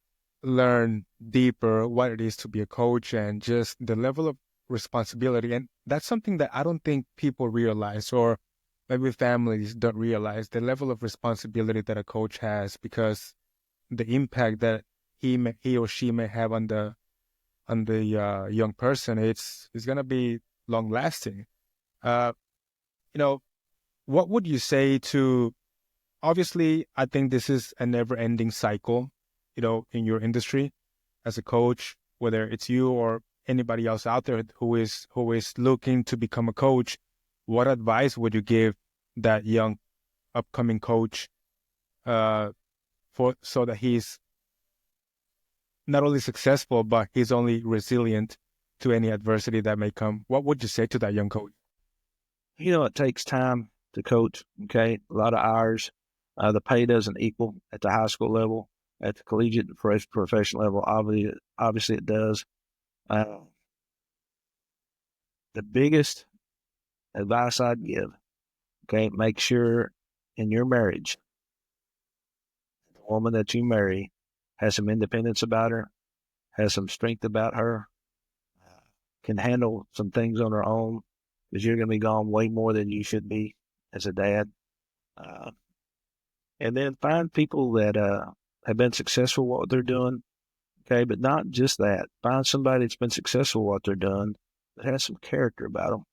Speaker 1: learn deeper what it is to be a coach and just the level of responsibility. And that's something that I don't think people realize, or maybe families don't realize, the level of responsibility that a coach has, because the impact that he or she may have on the young person, it's gonna be long lasting. Uh, what would you say to? Obviously, I think this is a never-ending cycle, in your industry as a coach, whether it's you or anybody else out there who is looking to become a coach. What advice would you give that young upcoming coach, for so that he's not only successful, but he's only resilient to any adversity that may come? What would you say to that young coach?
Speaker 2: It takes time to coach. Okay, a lot of hours. The pay doesn't equal at the high school level, at the collegiate and professional level. Obviously, it does. Uh, the biggest advice I'd give, okay, make sure in your marriage, the woman that you marry has some independence about her, has some strength about her, can handle some things on her own, because you're going to be gone way more than you should be as a dad. Uh, and then find people that have been successful at what they're doing. Okay, but not just that. Find somebody that's been successful at what they're doing that has some character about them.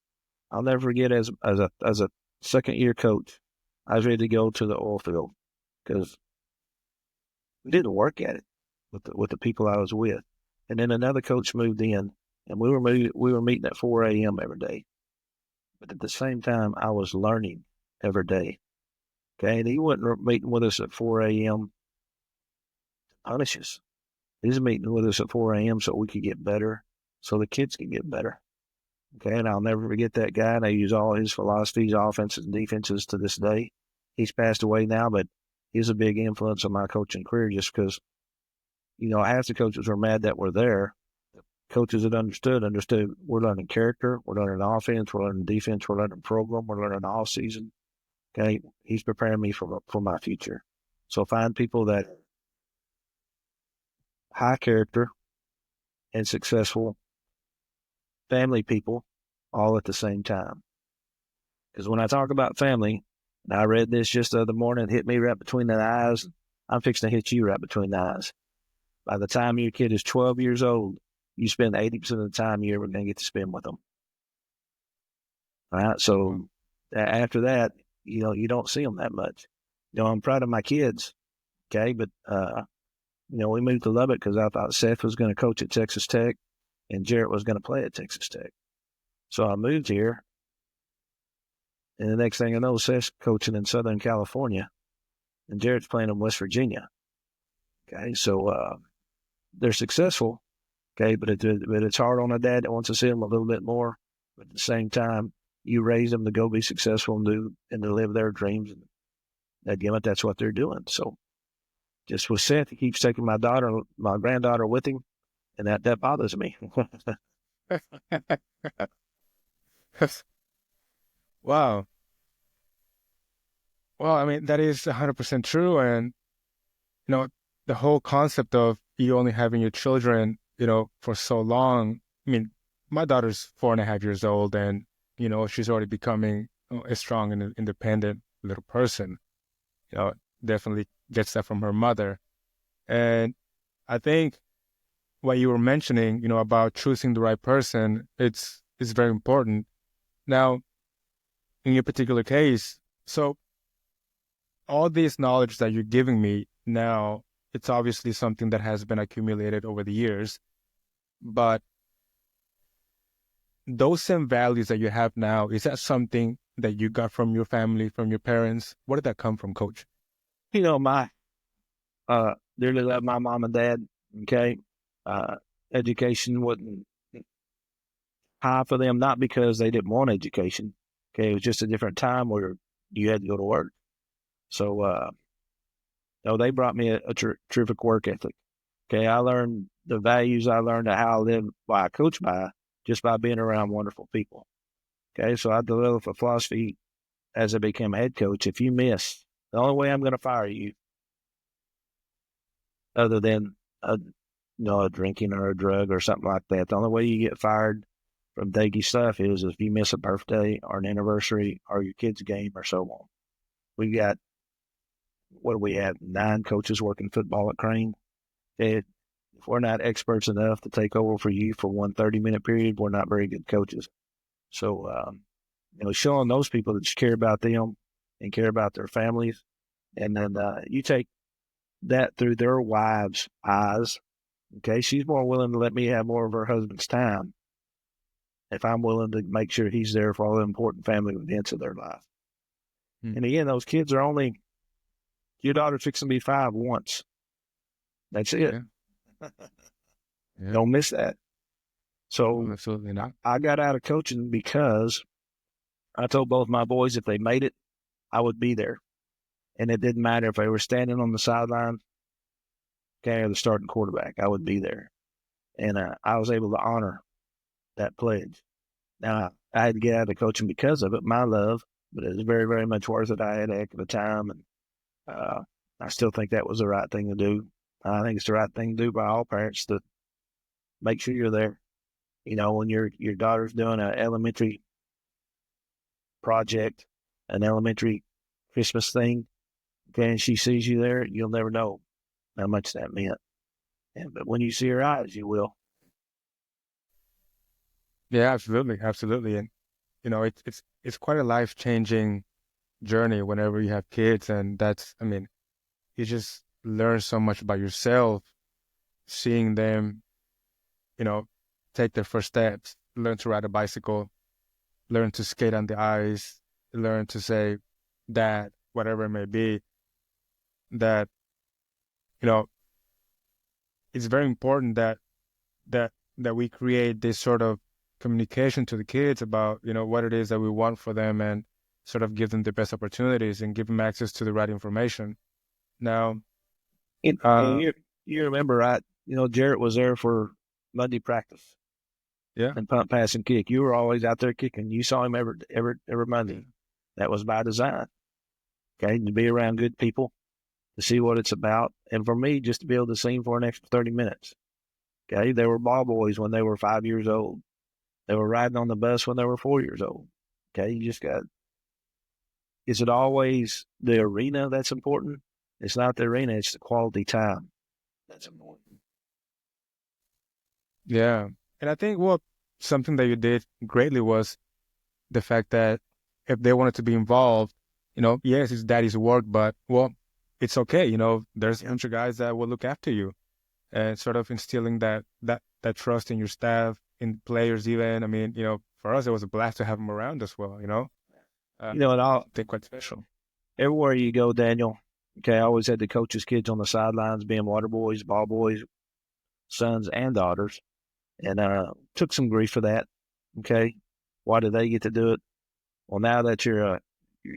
Speaker 2: I'll never forget as a second year coach, I was ready to go to the oil field because we didn't work at it with the people I was with. And then another coach moved in, and we were meeting at 4 a.m. every day. But at the same time, I was learning every day. Okay, and he wasn't meeting with us at 4 a.m. to punish us. He was meeting with us at 4 a.m. so we could get better, so the kids could get better. Okay, and I'll never forget that guy, and I use all his philosophies, offenses and defenses to this day. He's passed away now, but he's a big influence on my coaching career just because, half the coaches were mad that we're there. The coaches that understood we're learning character, we're learning offense, we're learning defense, we're learning program, we're learning all season. Okay, he's preparing me for my future. So find people that are high character and successful family people all at the same time. Because when I talk about family, and I read this just the other morning, it hit me right between the eyes. I'm fixing to hit you right between the eyes. By the time your kid is 12 years old, you spend 80% of the time you're ever going to get to spend with them. All right. So after that, you don't see them that much. I'm proud of my kids. Okay. But, we moved to Lubbock because I thought Seth was going to coach at Texas Tech and Jarrett was going to play at Texas Tech. So I moved here. And the next thing I know, Seth's coaching in Southern California and Jarrett's playing in West Virginia. Okay. So, they're successful. Okay. But it's hard on a dad that wants to see them a little bit more. But at the same time, you raise them to go be successful and to live their dreams. And again, that's what they're doing. So just with Seth, he keeps taking my granddaughter with him. And that bothers me.
Speaker 1: Wow. Well, I mean, that is 100% true. And, the whole concept of you only having your children, for so long. I mean, my daughter's 4.5 years old, and, she's already becoming a strong and independent little person. Definitely gets that from her mother. And I think what you were mentioning, about choosing the right person, it's very important. Now, in your particular case, so all this knowledge that you're giving me now, it's obviously something that has been accumulated over the years, but those same values that you have now, is that something that you got from your family, from your parents? Where did that come from, Coach?
Speaker 2: My dearly love my mom and dad. Okay, education wasn't high for them, not because they didn't want education. Okay, it was just a different time where you had to go to work. So, they brought me a terrific work ethic. Okay, I learned the values. I learned how I live by, I coach by, just by being around wonderful people. Okay, so I developed a philosophy as I became a head coach. If you miss, the only way I'm going to fire you, other than a drinking or a drug or something like that, the only way you get fired from daily stuff is if you miss a birthday or an anniversary or your kid's game or so on. We got, what do we have, 9 coaches working football at Crane. If we're not experts enough to take over for you for one 30-minute period, we're not very good coaches. So, showing those people that you care about them and care about their families, and then you take that through their wives' eyes. Okay, she's more willing to let me have more of her husband's time if I'm willing to make sure he's there for all the important family events of their life. And again, those kids are only, your daughter's fixing to be 5 once. That's it.
Speaker 1: Yeah. Yeah.
Speaker 2: Don't miss that. So
Speaker 1: absolutely not.
Speaker 2: I got out of coaching because I told both my boys if they made it, I would be there. And it didn't matter if they were standing on the sideline, okay, or the starting quarterback, I would be there. And I was able to honor that pledge. Now, I had to get out of coaching because of it, my love, but it was very, very much worth it. I had a heck of a time, and I still think that was the right thing to do. I think it's the right thing to do by all parents to make sure you're there. When your daughter's doing an elementary project, an elementary Christmas thing, okay, and she sees you there, you'll never know how much that meant. But when you see her eyes, you will.
Speaker 1: Yeah, absolutely. And it's quite a life-changing journey whenever you have kids, and you just learn so much about yourself, seeing them, take their first steps, learn to ride a bicycle, learn to skate on the ice, learn to say that, whatever it may be, that, you know, it's very important that we create this sort of communication to the kids about, what it is that we want for them, and sort of give them the best opportunities and give them access to the right information. Now,
Speaker 2: And you remember, right? Jarrett was there for Monday practice.
Speaker 1: Yeah.
Speaker 2: And punt, pass, and kick. You were always out there kicking. You saw him every Monday.
Speaker 1: Yeah.
Speaker 2: That was by design. Okay, to be around good people, to see what it's about, and for me, just to be able to see him for an extra 30 minutes. Okay, they were ball boys when they were 5 years old. They were riding on the bus when they were 4 years old. Okay, you just got. Is it always the arena that's important? It's not the arena; it's the quality time that's important.
Speaker 1: Yeah. And I think something that you did greatly was the fact that if they wanted to be involved, yes, it's daddy's work, but it's okay. There's a bunch of guys that will look after you, and sort of instilling that trust in your staff, in players even. For us, it was a blast to have them around as well,
Speaker 2: And all,
Speaker 1: they're quite special.
Speaker 2: everywhere you go, Daniel. Okay, I always had the coaches' kids on the sidelines being water boys, ball boys, sons and daughters, and took some grief for that. Okay, why did they get to do it? Well, now that you're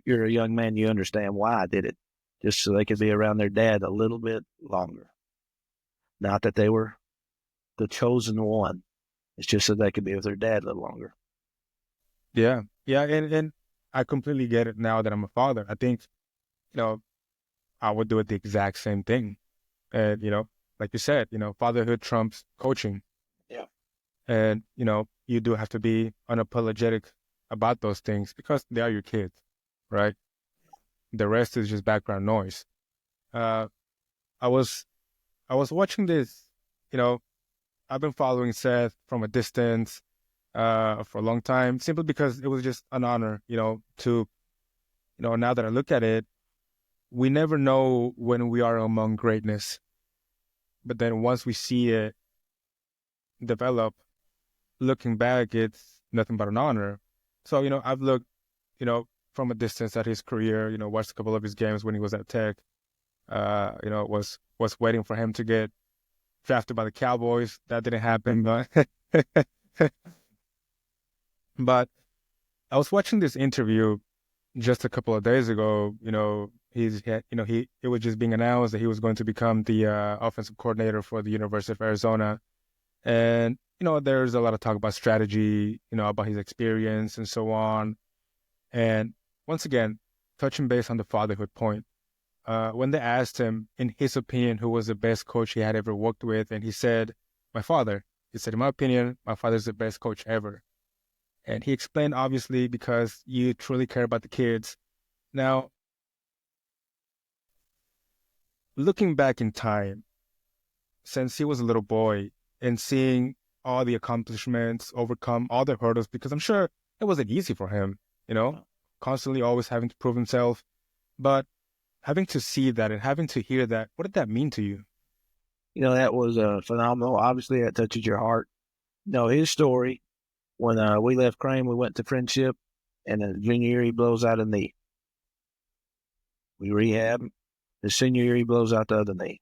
Speaker 2: a young man, you understand why I did it, just so they could be around their dad a little bit longer. Not that they were the chosen one. It's just so they could be with their dad a little longer.
Speaker 1: Yeah, yeah, and I completely get it now that I'm a father. I think, I would do it the exact same thing. And, like you said, fatherhood trumps coaching.
Speaker 2: Yeah.
Speaker 1: And, you do have to be unapologetic about those things because they are your kids, right? The rest is just background noise. Uh, I was I was watching this, you know, I've been following Seth from a distance for a long time, simply because it was just an honor, to, now that I look at it, we never know when we are among greatness. But then once we see it develop, looking back, it's nothing but an honor. So, I've looked, from a distance at his career, watched a couple of his games when he was at Tech, was waiting for him to get drafted by the Cowboys. That didn't happen, but but I was watching this interview just a couple of days ago. It was just being announced that he was going to become the offensive coordinator for the University of Arizona. And, there's a lot of talk about strategy, about his experience and so on. And once again, touching base on the fatherhood point, when they asked him, in his opinion, who was the best coach he had ever worked with, and he said, my father. He said, in my opinion, my father's the best coach ever. And he explained, obviously, because you truly care about the kids. Now, looking back in time, since he was a little boy and seeing all the accomplishments, overcome all the hurdles, because I'm sure it wasn't easy for him, constantly always having to prove himself. But having to see that and having to hear that, what did that mean to you?
Speaker 2: That was phenomenal. Obviously, that touches your heart. His story, when we left Crane, we went to Friendship, and in the junior year, he blows out a knee. We rehab. His senior year, he blows out the other knee.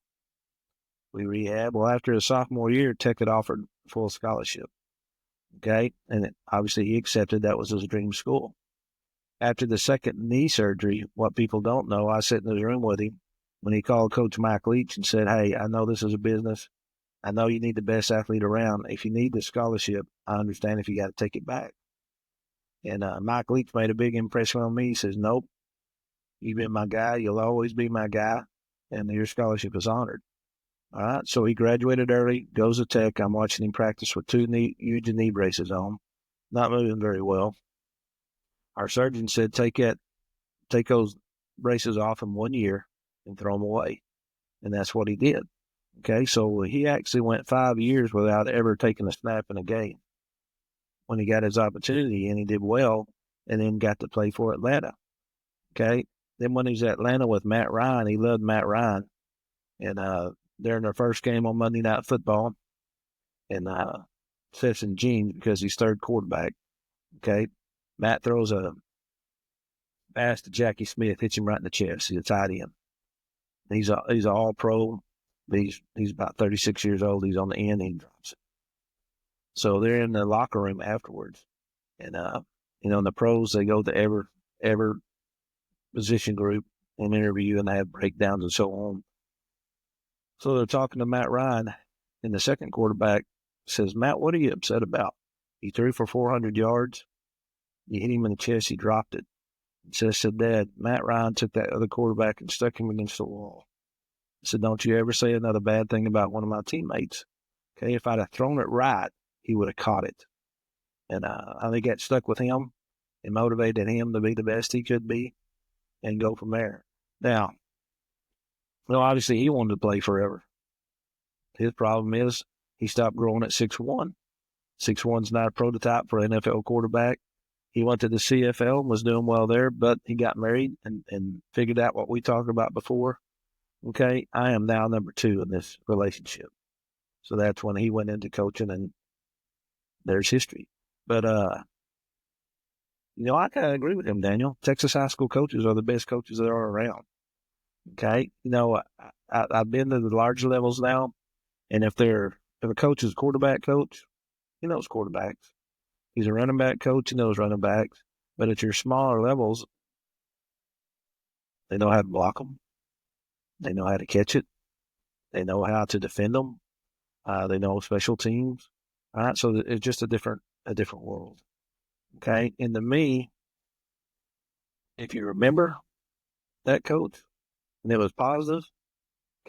Speaker 2: We rehab. Well, after his sophomore year, Tech had offered full scholarship. Okay? And obviously, he accepted. That was his dream school. After the second knee surgery, what people don't know, I sat in the room with him when he called Coach Mike Leach and said, hey, I know this is a business. I know you need the best athlete around. If you need the scholarship, I understand if you got to take it back. And Mike Leach made a big impression on me. He says, nope, you've been my guy. You'll always be my guy. And your scholarship is honored. All right. So he graduated early, goes to Tech. I'm watching him practice with two huge knee braces on, not moving very well. Our surgeon said, take those braces off in 1 year and throw them away. And that's what he did. Okay. So he actually went 5 years without ever taking a snap in a game. When he got his opportunity, and he did well, and then got to play for Atlanta. Okay. Then when he's at Atlanta with Matt Ryan, he loved Matt Ryan. And during their first game on Monday Night Football, and Seth's in jeans because he's third quarterback. Okay. Matt throws a pass to Jackie Smith, hits him right in the chest. He's a tight end. He's an all-pro. He's about 36 years old. He's on the end, and he drops it. So they're in the locker room afterwards. And, in the pros, they go to every position group and interview, and they have breakdowns and so on. So they're talking to Matt Ryan, and the second quarterback says, Matt, what are you upset about? He threw for 400 yards. You hit him in the chest. He dropped it. He said, Dad, Matt Ryan took that other quarterback and stuck him against the wall. I said, don't you ever say another bad thing about one of my teammates. Okay, if I'd have thrown it right, he would have caught it. And I think that stuck with him and motivated him to be the best he could be and go from there. Now, obviously he wanted to play forever. His problem is he stopped growing at 6'1". 6'1's not a prototype for an NFL quarterback. He went to the CFL and was doing well there, but he got married and figured out what we talked about before. Okay, I am now number 2 in this relationship. So that's when he went into coaching, and there's history. But, I kind of agree with him, Daniel. Texas high school coaches are the best coaches that are around. Okay? I've been to the larger levels now, and if a coach is a quarterback coach, he knows quarterbacks. He's a running back coach, he knows running backs. But at your smaller levels, they know how to block them. They know how to catch it. They know how to defend them. They know special teams. All right, so it's just a different world. Okay, and to me, if you remember that coach and it was positive,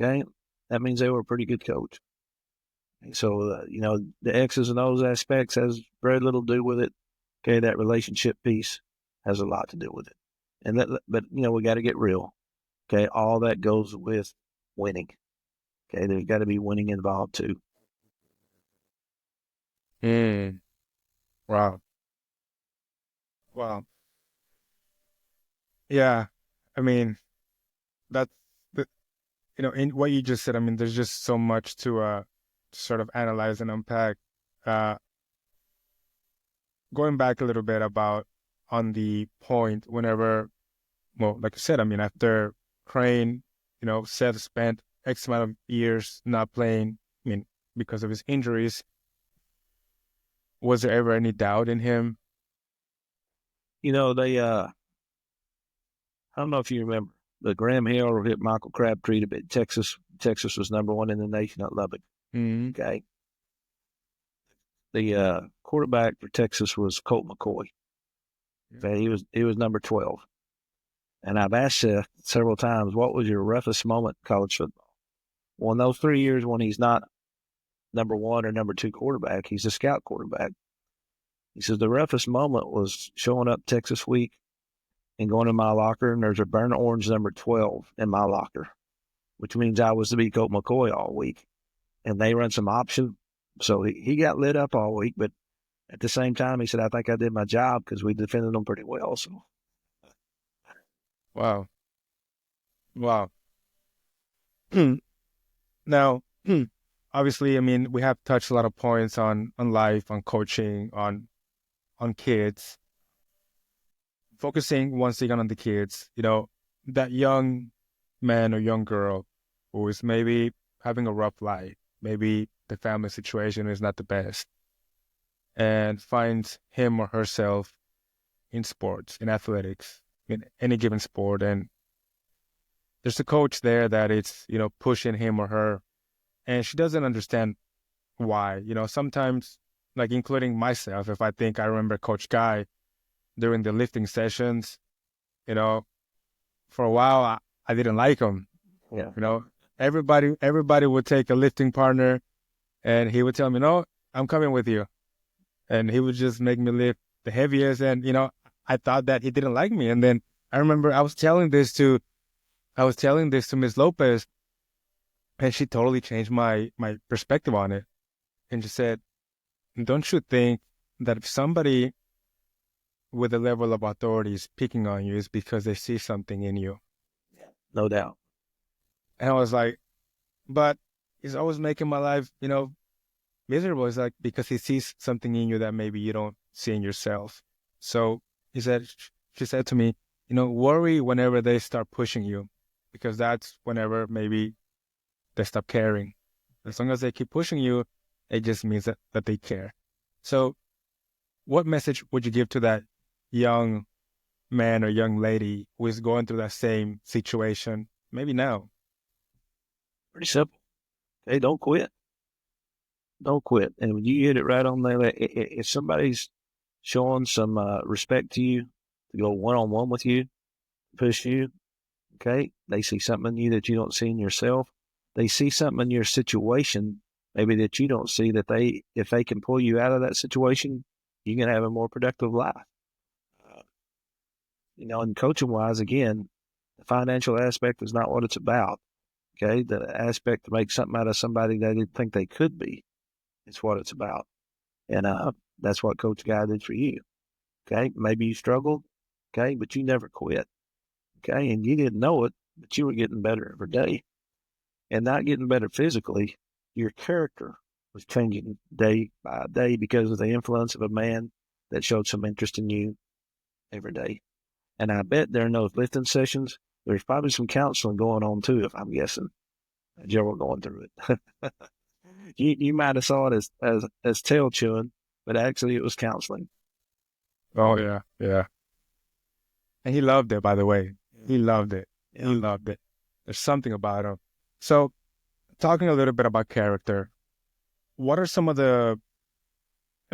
Speaker 2: okay, that means they were a pretty good coach. So the X's and O's aspects has very little to do with it. Okay, that relationship piece has a lot to do with it. But we got to get real. Okay, all that goes with winning. Okay, there's got to be winning involved too.
Speaker 1: Mm, wow. Wow. Yeah. I mean, that's the, in what you just said, I mean, there's just so much to sort of analyze and unpack. Uh, Going back a little bit about on the point whenever, well, like I said, I mean, after Crane, Seth spent X amount of years not playing, I mean, because of his injuries, was there ever any doubt in him?
Speaker 2: They I don't know if you remember, but Graham Hill hit Michael Crabtree at Texas. Texas was number one in the nation at Lubbock.
Speaker 1: Mm-hmm.
Speaker 2: Okay. The quarterback for Texas was Colt McCoy. Okay, he was number 12. And I've asked Seth several times, what was your roughest moment in college football? Well, in those 3 years when he's not number one or number two quarterback, he's a scout quarterback. He says the roughest moment was showing up Texas week and going in my locker, and there's a burnt orange number 12 in my locker, which means I was to be Colt McCoy all week. And they run some option. So he got lit up all week, but at the same time, he said, I think I did my job because we defended them pretty well. So,
Speaker 1: Wow. Wow. Now, obviously, I mean, we have touched a lot of points on life, on coaching, on kids. Focusing once again on the kids, that young man or young girl who is maybe having a rough life, maybe the family situation is not the best, and finds him or herself in sports, in athletics, in any given sport, and there's a coach there that it's, pushing him or her, and she doesn't understand why. Sometimes, like including myself, if I think I remember Coach Guy during the lifting sessions, you know, for a while I didn't like him.
Speaker 2: yeah.
Speaker 1: Everybody would take a lifting partner and he would tell me, no, I'm coming with you. And he would just make me lift the heaviest. And, I thought that he didn't like me. And then I remember I was telling this to Ms. Lopez, and she totally changed my perspective on it. And she said, don't you think that if somebody with a level of authority is picking on you, is because they see something in you?
Speaker 2: No doubt.
Speaker 1: And I was like, but he's always making my life, miserable. It's like because he sees something in you that maybe you don't see in yourself. So she said to me, worry whenever they start pushing you, because that's whenever maybe they stop caring. As long as they keep pushing you, it just means that they care. So what message would you give to that young man or young lady who is going through that same situation, maybe now?
Speaker 2: Pretty simple. Hey, don't quit. Don't quit. And when you hit it right on there, if somebody's showing some respect to you, to go one-on-one with you, push you, okay, they see something in you that you don't see in yourself. They see something in your situation maybe that you don't see, that if they can pull you out of that situation, you can have a more productive life. And coaching wise, again, the financial aspect is not what it's about. Okay. The aspect to make something out of somebody they didn't think they could be is what it's about. And that's what Coach Guy did for you. Okay. Maybe you struggled. Okay. But you never quit. Okay. And you didn't know it, but you were getting better every day. And not getting better physically, your character was changing day by day because of the influence of a man that showed some interest in you every day. And I bet during those lifting sessions, there's probably some counseling going on too, if I'm guessing. Joe were going through it. you might have saw it as tail chewing, but actually it was counseling.
Speaker 1: Oh yeah, yeah. And he loved it, by the way. He loved it.
Speaker 2: Yeah.
Speaker 1: He loved it. There's something about him. So, talking a little bit about character, what are some of I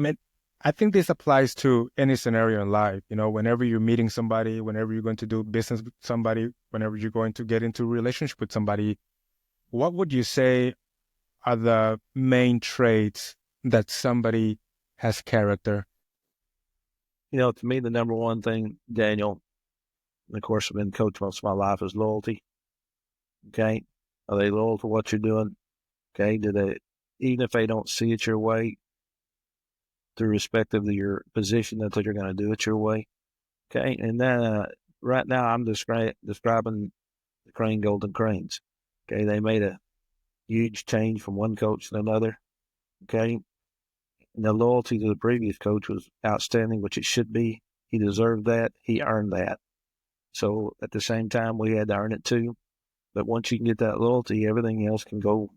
Speaker 1: mean, I think this applies to any scenario in life. Whenever you're meeting somebody, whenever you're going to do business with somebody, whenever you're going to get into a relationship with somebody, what would you say are the main traits that somebody has character?
Speaker 2: To me, the number one thing, Daniel, and of course, I've been coach most of my life, is loyalty. Okay. Are they loyal to what you're doing? Okay. Even if they don't see it your way, through respect of your position, that they're going to do it your way. Okay. And then right now I'm describing the Crane Golden Cranes. Okay. They made a huge change from one coach to another. Okay. And the loyalty to the previous coach was outstanding, which it should be. He deserved that. He earned that. So at the same time, we had to earn it too. But once you can get that loyalty, everything else can come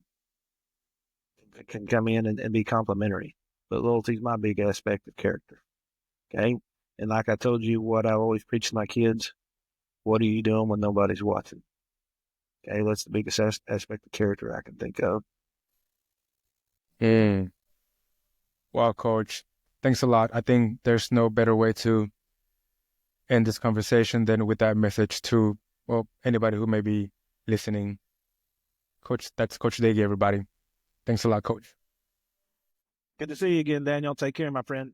Speaker 2: in and be complimentary. But loyalty is my big aspect of character. Okay. And like I told you, what I always preach to my kids, what are you doing when nobody's watching? Okay. That's the biggest aspect of character I can think of.
Speaker 1: Mm. Wow, Coach. Thanks a lot. I think there's no better way to end this conversation than with that message to, well, anybody who may be listening. Coach, that's Coach Doege, everybody. Thanks a lot, Coach.
Speaker 2: Good to see you again, Daniel. Take care, my friend.